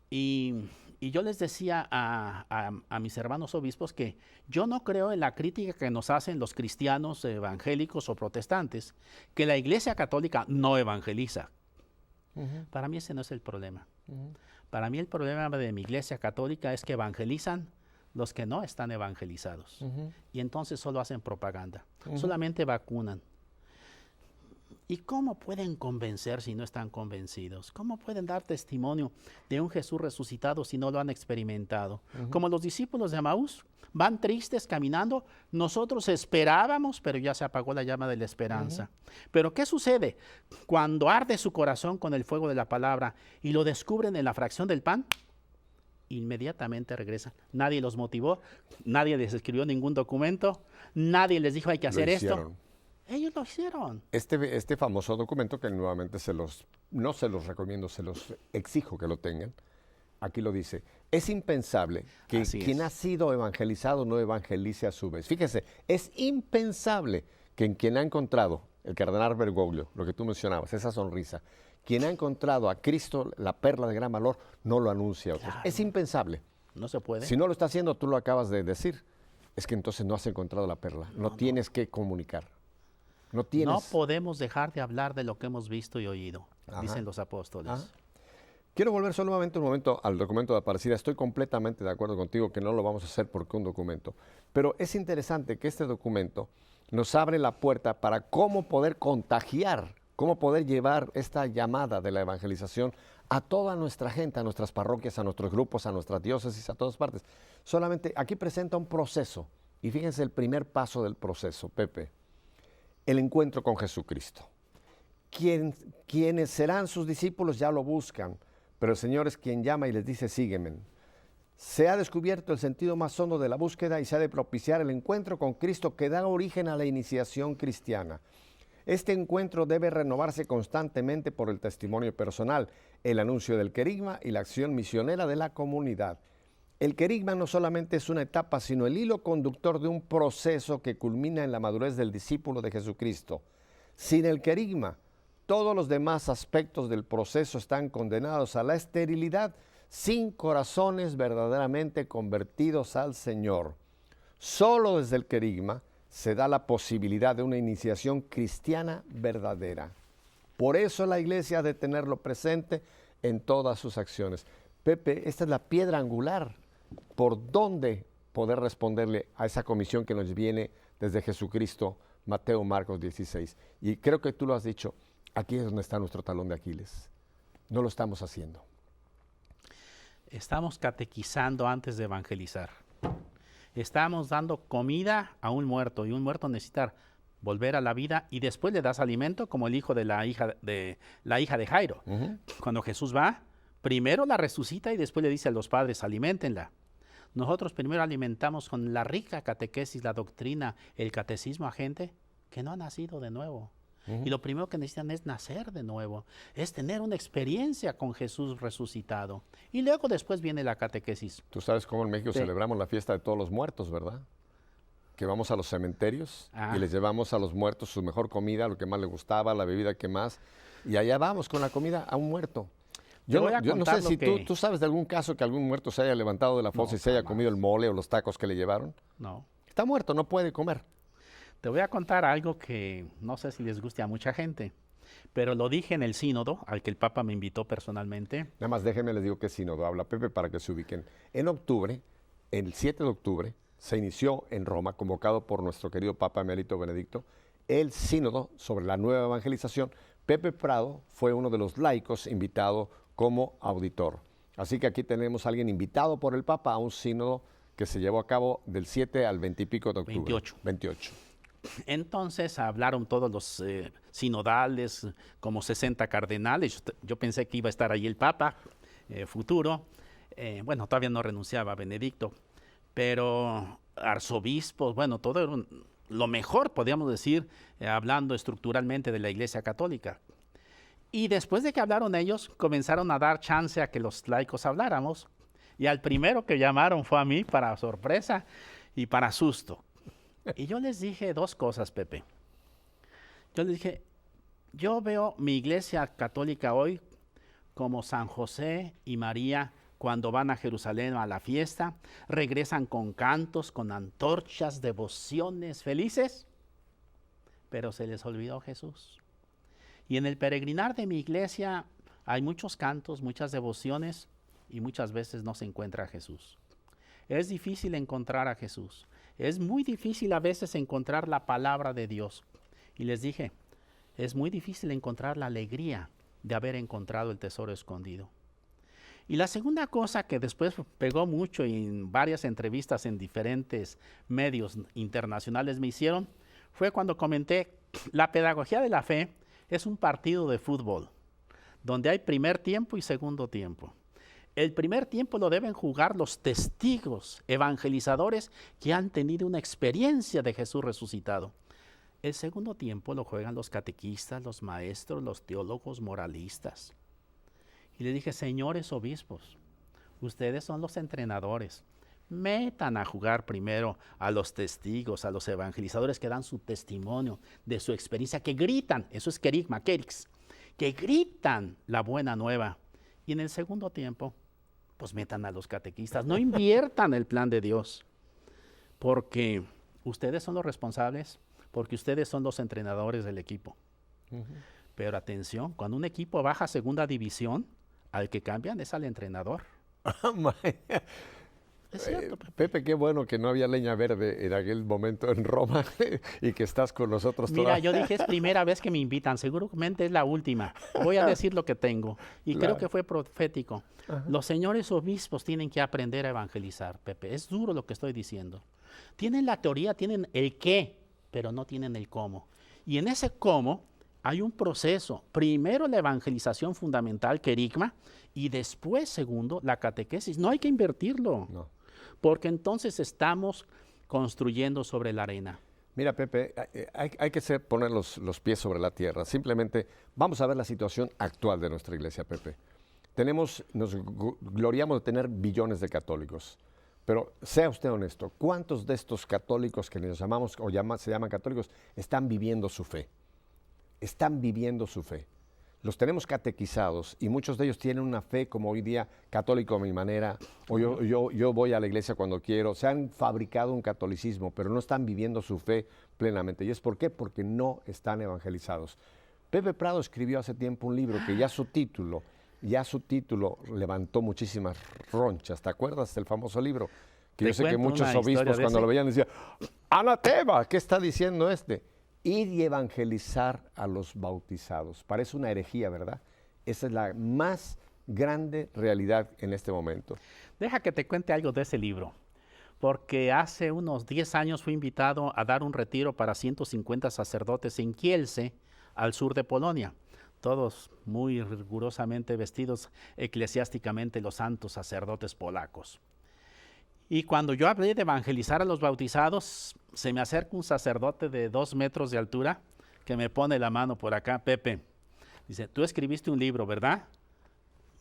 Y yo les decía a mis hermanos obispos que yo no creo en la crítica que nos hacen los cristianos evangélicos o protestantes, que la iglesia católica no evangeliza. Para mí ese no es el problema. Para mí el problema de mi iglesia católica es que evangelizan los que no están evangelizados. Y entonces solo hacen propaganda, solamente vacunan. ¿Y cómo pueden convencer si no están convencidos? ¿Cómo pueden dar testimonio de un Jesús resucitado si no lo han experimentado? Como los discípulos de Emaús, van tristes caminando. Nosotros esperábamos, pero ya se apagó la llama de la esperanza. Pero ¿qué sucede? Cuando arde su corazón con el fuego de la palabra y lo descubren en la fracción del pan, inmediatamente regresan. Nadie los motivó, nadie les escribió ningún documento, nadie les dijo hay que hacer esto. Ellos lo hicieron. Este famoso documento, que nuevamente no se los recomiendo, se los exijo que lo tengan, aquí lo dice, es impensable que quien ha sido evangelizado no evangelice a su vez. Fíjese, es impensable que en quien ha encontrado, el cardenal Bergoglio, lo que tú mencionabas, esa sonrisa, quien ha encontrado a Cristo, la perla de gran valor, no lo anuncia a otros. Claro. Es impensable. No se puede. Si no lo está haciendo, tú lo acabas de decir, es que entonces no has encontrado la perla, no tienes que comunicar. No podemos dejar de hablar de lo que hemos visto y oído, dicen los apóstoles. Quiero volver solamente un momento al documento de Aparecida. Estoy completamente de acuerdo contigo que no lo vamos a hacer porque un documento. Pero es interesante que este documento nos abre la puerta para cómo poder contagiar, cómo poder llevar esta llamada de la evangelización a toda nuestra gente, a nuestras parroquias, a nuestros grupos, a nuestras diócesis, a todas partes. Solamente aquí presenta un proceso. Y fíjense el primer paso del proceso, Pepe. El encuentro con Jesucristo. Quienes serán sus discípulos ya lo buscan, pero el Señor es quien llama y les dice, sígueme. Se ha descubierto el sentido más hondo de la búsqueda y se ha de propiciar el encuentro con Cristo que da origen a la iniciación cristiana. Este encuentro debe renovarse constantemente por el testimonio personal, el anuncio del querigma y la acción misionera de la comunidad. El querigma no solamente es una etapa, sino el hilo conductor de un proceso que culmina en la madurez del discípulo de Jesucristo. Sin el querigma, todos los demás aspectos del proceso están condenados a la esterilidad, sin corazones verdaderamente convertidos al Señor. Solo desde el querigma se da la posibilidad de una iniciación cristiana verdadera. Por eso la Iglesia ha de tenerlo presente en todas sus acciones. Pepe, esta es la piedra angular por donde poder responderle a esa comisión que nos viene desde Jesucristo, Mateo, Marcos 16. Y creo que tú lo has dicho, aquí es donde está nuestro talón de Aquiles. No lo estamos haciendo. Estamos catequizando antes de evangelizar. Estamos dando comida a un muerto y un muerto necesita volver a la vida y después le das alimento como el hijo de la hija de Jairo. Cuando Jesús va, primero la resucita y después le dice a los padres, aliméntenla. Nosotros primero alimentamos con la rica catequesis, la doctrina, el catecismo a gente que no ha nacido de nuevo. Y lo primero que necesitan es nacer de nuevo, es tener una experiencia con Jesús resucitado. Y luego después viene la catequesis. Tú sabes cómo en México celebramos la fiesta de todos los muertos, ¿verdad? Que vamos a los cementerios y les llevamos a los muertos su mejor comida, lo que más les gustaba, la bebida que más. Y allá vamos con la comida a un muerto. Yo no sé si tú sabes de algún caso que algún muerto se haya levantado de la fosa y se haya comido el mole o los tacos que le llevaron. No. Está muerto, no puede comer. Te voy a contar algo que no sé si les guste a mucha gente, pero lo dije en el sínodo, al que el Papa me invitó personalmente. Nada más déjenme les digo qué sínodo habla, Pepe, para que se ubiquen. En octubre, el 7 de octubre, se inició en Roma, convocado por nuestro querido Papa Emérito Benedicto, el sínodo sobre la nueva evangelización, Pepe Prado fue uno de los laicos invitado como auditor. Así que aquí tenemos a alguien invitado por el Papa a un sínodo que se llevó a cabo del 7 al 20 y pico de octubre. 28. Entonces hablaron todos los sinodales, como 60 cardenales. Yo pensé que iba a estar ahí el Papa futuro. Bueno, todavía no renunciaba Benedicto, pero arzobispos, bueno, todo era lo mejor, podríamos decir, hablando estructuralmente de la Iglesia Católica. Y después de que hablaron ellos, comenzaron a dar chance a que los laicos habláramos. Y al primero que llamaron fue a mí, para sorpresa y para susto. Y yo les dije dos cosas, Pepe. Yo les dije, yo veo mi Iglesia Católica hoy como San José y María cuando van a Jerusalén a la fiesta, regresan con cantos, con antorchas, devociones, felices, pero se les olvidó Jesús. Y en el peregrinar de mi iglesia hay muchos cantos, muchas devociones, y muchas veces no se encuentra a Jesús. Es difícil encontrar a Jesús. Es muy difícil a veces encontrar la palabra de Dios. Y les dije, es muy difícil encontrar la alegría de haber encontrado el tesoro escondido. Y la segunda cosa que después pegó mucho y en varias entrevistas en diferentes medios internacionales me hicieron, fue cuando comenté, la pedagogía de la fe es un partido de fútbol, donde hay primer tiempo y segundo tiempo. El primer tiempo lo deben jugar los testigos evangelizadores que han tenido una experiencia de Jesús resucitado. El segundo tiempo lo juegan los catequistas, los maestros, los teólogos moralistas. Y le dije, señores obispos, ustedes son los entrenadores. Metan a jugar primero a los testigos, a los evangelizadores que dan su testimonio de su experiencia, que gritan, eso es querigma, querix, que gritan la buena nueva. Y en el segundo tiempo, pues metan a los catequistas, no inviertan el plan de Dios, porque ustedes son los responsables, porque ustedes son los entrenadores del equipo. Pero atención, cuando un equipo baja a segunda división, al que cambian es al entrenador. Es cierto, Pepe, qué bueno que no había leña verde en aquel momento en Roma y que estás con nosotros Mira, todavía. yo dije, es primera vez que me invitan, seguramente es la última. Voy a decir lo que tengo. Y Claro. creo que fue profético. Ajá. Los señores obispos tienen que aprender a evangelizar, Pepe. Es duro lo que estoy diciendo. Tienen la teoría, tienen el qué, pero no tienen el cómo. Y en ese cómo hay un proceso. Primero la evangelización fundamental, querigma, y después, segundo, la catequesis. No hay que invertirlo. No. Porque entonces estamos construyendo sobre la arena. Mira, Pepe, hay que poner los pies sobre la tierra. Simplemente vamos a ver la situación actual de nuestra iglesia, Pepe. Nos gloriamos de tener billones de católicos, pero sea usted honesto, ¿cuántos de estos católicos que les llamamos o se llaman católicos están viviendo su fe? Están viviendo su fe. Los tenemos catequizados y muchos de ellos tienen una fe como hoy día católico a mi manera, o yo voy a la iglesia cuando quiero. Se han fabricado un catolicismo, pero no están viviendo su fe plenamente. ¿Y es por qué? Porque no están evangelizados. Pepe Prado escribió hace tiempo un libro que ya su título levantó muchísimas ronchas. ¿Te acuerdas del famoso libro? Que yo sé que muchos obispos cuando lo veían decían, anatema, ¿qué está diciendo este? Ir y evangelizar a los bautizados. Parece una herejía, ¿verdad? Esa es la más grande realidad en este momento. Deja que te cuente algo de ese libro, porque hace unos 10 años fui invitado a dar un retiro para 150 sacerdotes en Kielce, al sur de Polonia, todos muy rigurosamente vestidos eclesiásticamente los santos sacerdotes polacos. Y cuando yo hablé de evangelizar a los bautizados, se me acerca un sacerdote de 2 metros de altura que me pone la mano por acá, Pepe. Dice, tú escribiste un libro, ¿verdad?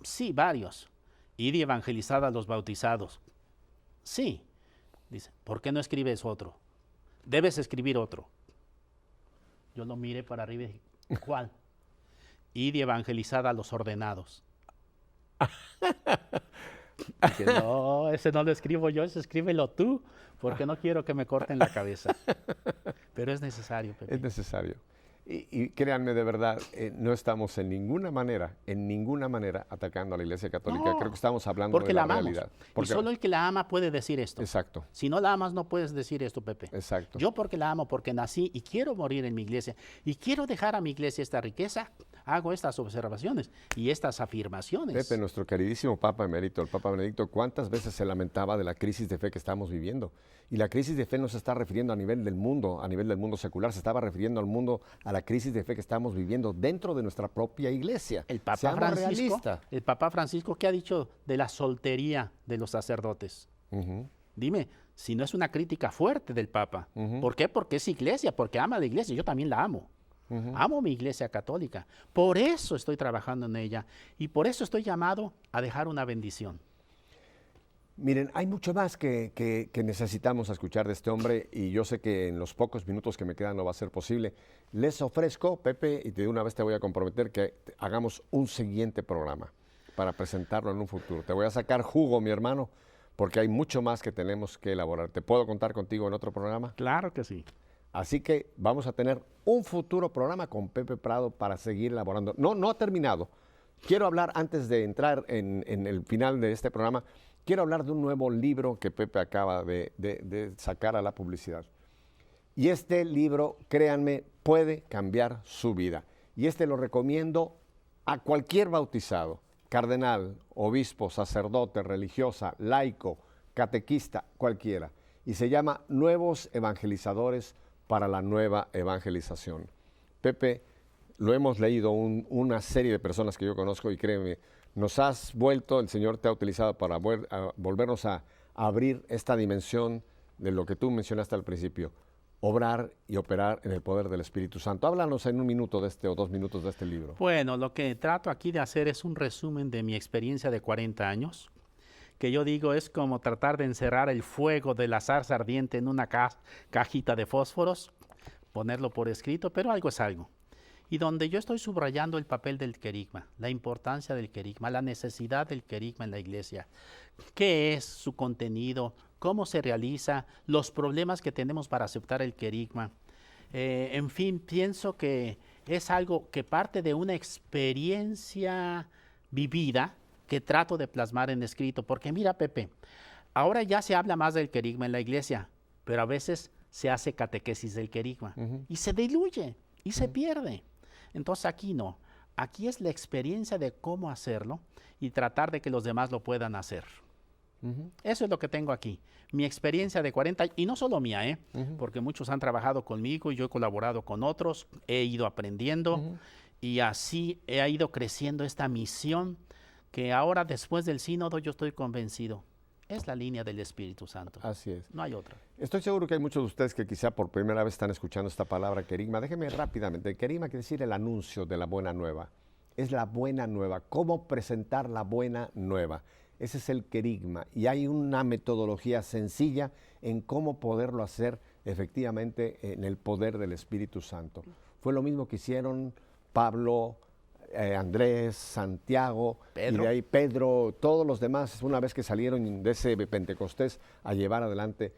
Sí, varios. Ir y evangelizar a los bautizados. Sí. Dice, ¿por qué no escribes otro? Debes escribir otro. Yo lo miré para arriba y dije, ¿cuál? Ir y evangelizar a los ordenados. Dije, no, ese no lo escribo yo, ese escríbelo tú, porque no quiero que me corten la cabeza. Pero es necesario, Pepe. Es necesario. Y créanme de verdad, no estamos en ninguna manera atacando a la Iglesia Católica. No, Creo que estamos hablando porque de la la amamos. realidad. Y Porque, solo el que la ama puede decir esto. exacto, Si no la amas, no puedes decir esto, Pepe. exacto. Yo porque la amo, porque nací y quiero morir en mi iglesia y quiero dejar a mi iglesia esta riqueza, hago estas observaciones y estas afirmaciones. Pepe, nuestro queridísimo Papa Emérito, el Papa Benedicto, ¿cuántas veces se lamentaba de la crisis de fe que estamos viviendo? Y la crisis de fe no se está refiriendo a nivel del mundo secular, se estaba refiriendo al mundo, a la crisis de fe que estamos viviendo dentro de nuestra propia iglesia. El Papa Seamos Francisco, realistas. el Papa Francisco, ¿qué ha dicho de la soltería de los sacerdotes? Dime, si no es una crítica fuerte del Papa. ¿Por qué? Porque es iglesia, porque ama a la iglesia. Yo también la amo. Amo mi iglesia católica. Por eso estoy trabajando en ella y por eso estoy llamado a dejar una bendición. Miren, hay mucho más que necesitamos escuchar de este hombre y yo sé que en los pocos minutos que me quedan no va a ser posible. Les ofrezco, Pepe, y de una vez te voy a comprometer que hagamos un siguiente programa para presentarlo en un futuro. Te voy a sacar jugo, mi hermano, porque hay mucho más que tenemos que elaborar. ¿Te puedo contar contigo en otro programa? Claro que sí. Así que vamos a tener un futuro programa con Pepe Prado para seguir elaborando. No ha terminado. Quiero hablar, antes de entrar en el final de este programa, quiero hablar de un nuevo libro que Pepe acaba de sacar a la publicidad. Y este libro, créanme, puede cambiar su vida. Y este lo recomiendo a cualquier bautizado, cardenal, obispo, sacerdote, religiosa, laico, catequista, cualquiera. Y se llama Nuevos Evangelizadores para la Nueva Evangelización. Pepe, lo hemos leído una serie de personas que yo conozco y créeme, nos has vuelto, el Señor te ha utilizado para volvernos a abrir esta dimensión de lo que tú mencionaste al principio, obrar y operar en el poder del Espíritu Santo. Háblanos en 1 minuto de este o 2 minutos de este libro. Bueno, lo que trato aquí de hacer es un resumen de mi experiencia de 40 años, que yo digo es como tratar de encerrar el fuego de la zarza ardiente en una cajita de fósforos, ponerlo por escrito, pero algo es algo. Y donde yo estoy subrayando el papel del querigma, la importancia del querigma, la necesidad del querigma en la iglesia, qué es su contenido, cómo se realiza, los problemas que tenemos para aceptar el querigma. En fin, pienso que es algo que parte de una experiencia vivida que trato de plasmar en escrito. Porque mira, Pepe, ahora ya se habla más del querigma en la iglesia, pero a veces se hace catequesis del querigma y se diluye y se pierde. Entonces aquí no, aquí es la experiencia de cómo hacerlo y tratar de que los demás lo puedan hacer. Eso es lo que tengo aquí, mi experiencia de 40 años, y no solo mía, porque muchos han trabajado conmigo y yo he colaborado con otros, he ido aprendiendo y así he ido creciendo esta misión que ahora después del sínodo yo estoy convencido. Es la línea del Espíritu Santo. Así es. No hay otra. Estoy seguro que hay muchos de ustedes que quizá por primera vez están escuchando esta palabra querigma. Déjenme rápidamente. El querigma quiere decir el anuncio de la buena nueva. Es la buena nueva. ¿Cómo presentar la buena nueva? Ese es el querigma. Y hay una metodología sencilla en cómo poderlo hacer efectivamente en el poder del Espíritu Santo. Fue lo mismo que hicieron Pablo, Andrés, Santiago, Pedro. y de ahí Pedro, todos los demás, una vez que salieron de ese Pentecostés a llevar adelante,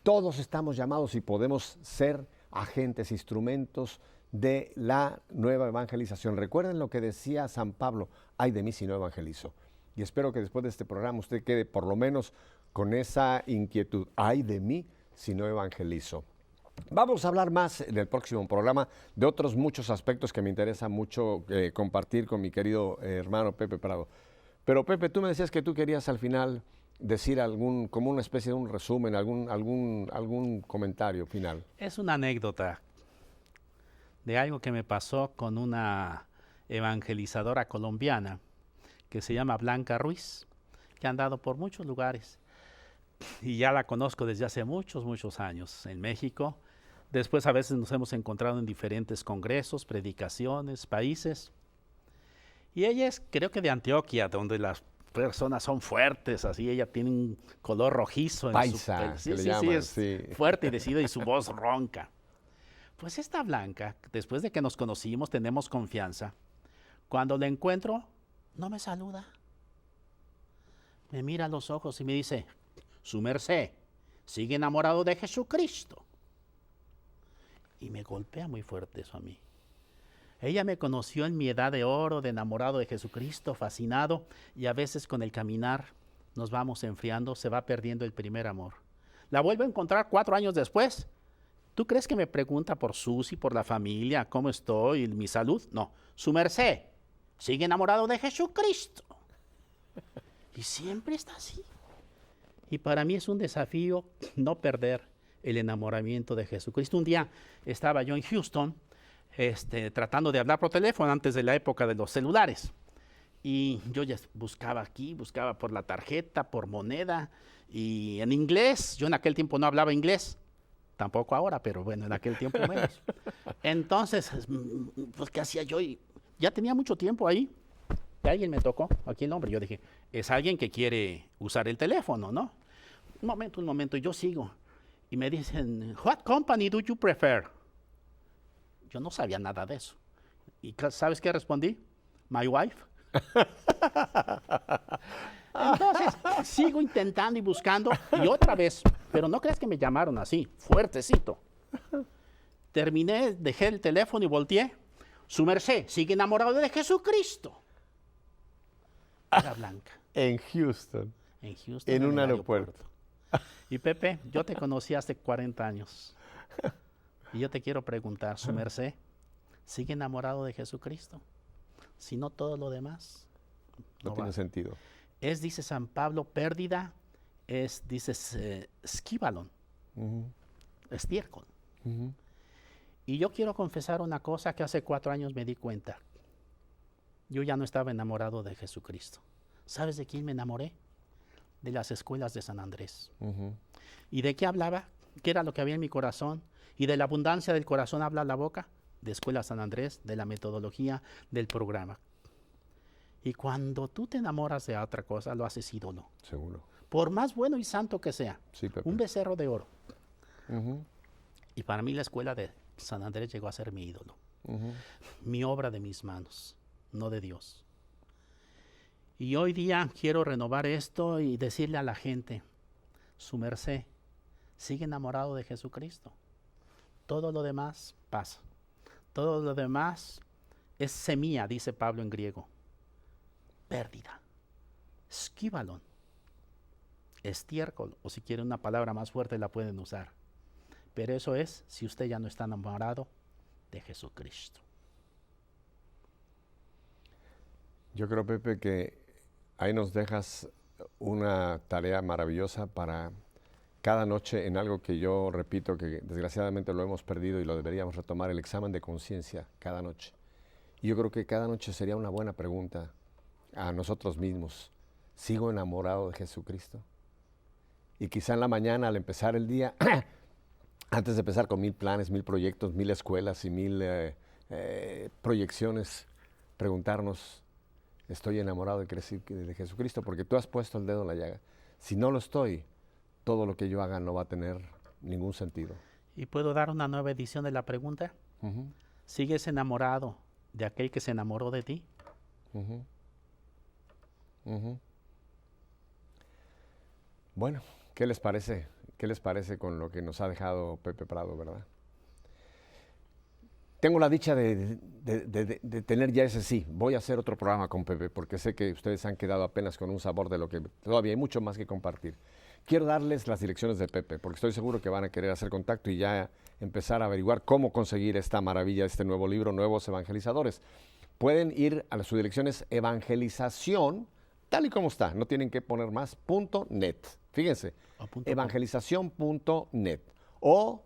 todos estamos llamados y podemos ser agentes, instrumentos de la nueva evangelización. Recuerden lo que decía San Pablo, ay de mí si no evangelizo. Y espero que después de este programa usted quede por lo menos con esa inquietud, ay de mí si no evangelizo. Vamos a hablar más en el próximo programa de otros muchos aspectos que me interesa mucho compartir con mi querido hermano Pepe Prado. Pero Pepe, tú me decías que tú querías al final decir como una especie de un resumen, algún comentario final. Es una anécdota de algo que me pasó con una evangelizadora colombiana que se llama Blanca Ruiz, que ha andado por muchos lugares. Y ya la conozco desde hace muchos años en México. Después a veces nos hemos encontrado en diferentes congresos, predicaciones, países. Y ella es, creo que de Antioquia, donde las personas son fuertes, así. Ella tiene un color rojizo. Paisa, sí, que le sí, llaman, es fuerte y decidida y su voz ronca. Pues esta Blanca, después de que nos conocimos, tenemos confianza. Cuando la encuentro, no me saluda. Me mira a los ojos y me dice, su merced, sigue enamorado de Jesucristo. Y me golpea muy fuerte eso a mí. Ella me conoció en mi edad de oro, de enamorado de Jesucristo, fascinado, y a veces con el caminar nos vamos enfriando, se va perdiendo el primer amor. La vuelvo a encontrar 4 años después. ¿Tú crees que me pregunta por Susi, por la familia, cómo estoy, mi salud? No, su merced sigue enamorado de Jesucristo. Y siempre está así. Y para mí es un desafío no perder el enamoramiento de Jesucristo. Un día estaba yo en Houston, tratando de hablar por teléfono antes de la época de los celulares. Y yo ya buscaba aquí, buscaba por la tarjeta, por moneda, y en inglés. Yo en aquel tiempo no hablaba inglés, tampoco ahora, pero bueno, en aquel tiempo menos. Entonces, pues, ¿qué hacía yo? Y ya tenía mucho tiempo ahí. Y alguien me tocó aquí el nombre. Yo dije, es alguien que quiere usar el teléfono, ¿no? Un momento, y yo sigo. Y me dicen, what company do you prefer? Yo no sabía nada de eso. ¿Y sabes qué respondí? My wife. Entonces, sigo intentando y buscando, y otra vez, pero no creas que me llamaron así, fuertecito. Terminé, dejé el teléfono y volteé. Su merced sigue enamorado de Jesucristo. Era blanca. En Houston. En Houston. En un aeropuerto. Y Pepe, yo te conocí hace 40 años. Y yo te quiero preguntar, ¿su merced sigue enamorado de Jesucristo? Si no, todo lo demás no tiene sentido. Es, dice San Pablo, pérdida, es, dice, esquíbalon, estiércol. Y yo quiero confesar una cosa que hace 4 años me di cuenta. Yo ya no estaba enamorado de Jesucristo. ¿Sabes de quién me enamoré? De las escuelas de San Andrés. ¿Y de qué hablaba? ¿Qué era lo que había en mi corazón? Y de la abundancia del corazón habla la boca. De Escuela San Andrés, de la metodología, del programa. Y cuando tú te enamoras de otra cosa, lo haces ídolo. Seguro. Por más bueno y santo que sea. Sí, Pepe. Un becerro de oro. Y para mí la Escuela de San Andrés llegó a ser mi ídolo. Mi obra de mis manos, no de Dios. Y hoy día quiero renovar esto y decirle a la gente, su merced, sigue enamorado de Jesucristo. Todo lo demás pasa. Todo lo demás es semilla, dice Pablo en griego. Pérdida. Esquíbalon. Estiércol, o si quieren una palabra más fuerte la pueden usar. Pero eso es si usted ya no está enamorado de Jesucristo. Yo creo, Pepe, que ahí nos dejas una tarea maravillosa para cada noche en algo que yo repito que desgraciadamente lo hemos perdido y lo deberíamos retomar, el examen de conciencia cada noche. Y yo creo que cada noche sería una buena pregunta a nosotros mismos. ¿Sigo enamorado de Jesucristo? Y quizá en la mañana al empezar el día, antes de empezar con 1000 planes, 1000 proyectos, 1000 escuelas y 1000 proyecciones, preguntarnos, ¿estoy enamorado de Jesucristo? Porque tú has puesto el dedo en la llaga. Si no lo estoy, todo lo que yo haga no va a tener ningún sentido. ¿Y puedo dar una nueva edición de la pregunta? ¿Sigues enamorado de aquel que se enamoró de ti? Bueno, ¿qué les parece? ¿Qué les parece con lo que nos ha dejado Pepe Prado, verdad? Tengo la dicha de tener ya ese sí. Voy a hacer otro programa con Pepe porque sé que ustedes han quedado apenas con un sabor de lo que todavía hay mucho más que compartir. Quiero darles las direcciones de Pepe porque estoy seguro que van a querer hacer contacto y ya empezar a averiguar cómo conseguir esta maravilla, este nuevo libro, Nuevos Evangelizadores. Pueden ir a sus direcciones evangelización, tal y como está, no tienen que poner más, .net. Fíjense, evangelización.net. O,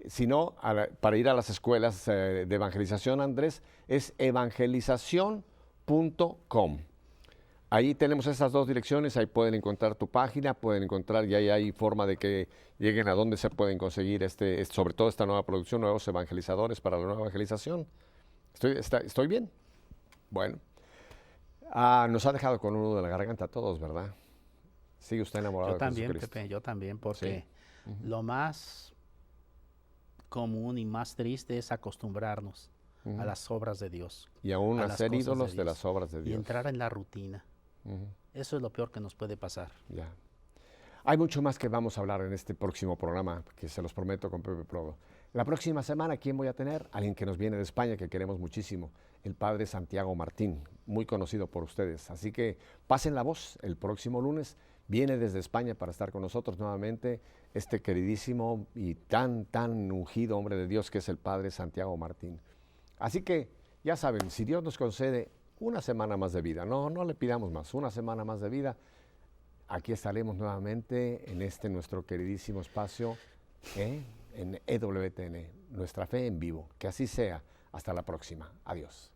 si no, para ir a las escuelas de evangelización, Andrés, es evangelización.com. Ahí tenemos esas 2 direcciones, ahí pueden encontrar tu página, pueden encontrar, y ahí hay forma de que lleguen a dónde se pueden conseguir, sobre todo esta nueva producción, Nuevos Evangelizadores para la nueva evangelización. ¿Estoy bien? Bueno. Nos ha dejado con un nudo de la garganta a todos, ¿verdad? ¿Sigue usted enamorado de Jesucristo? Yo también, Pepe, yo también, porque lo más común y más triste es acostumbrarnos a las obras de Dios. Y aún a ser ídolos de las obras de Dios. Y entrar en la rutina. Eso es lo peor que nos puede pasar. Ya. Hay mucho más que vamos a hablar en este próximo programa, que se los prometo con Pepe Prado. La próxima semana, ¿quién voy a tener? Alguien que nos viene de España, que queremos muchísimo, el padre Santiago Martín, muy conocido por ustedes. Así que pasen la voz, el próximo lunes viene desde España para estar con nosotros nuevamente este queridísimo y tan ungido hombre de Dios que es el padre Santiago Martín. Así que ya saben, si Dios nos concede una semana más de vida, no le pidamos más, una semana más de vida, aquí estaremos nuevamente en este nuestro queridísimo espacio en EWTN, nuestra fe en vivo. Que así sea. Hasta la próxima. Adiós.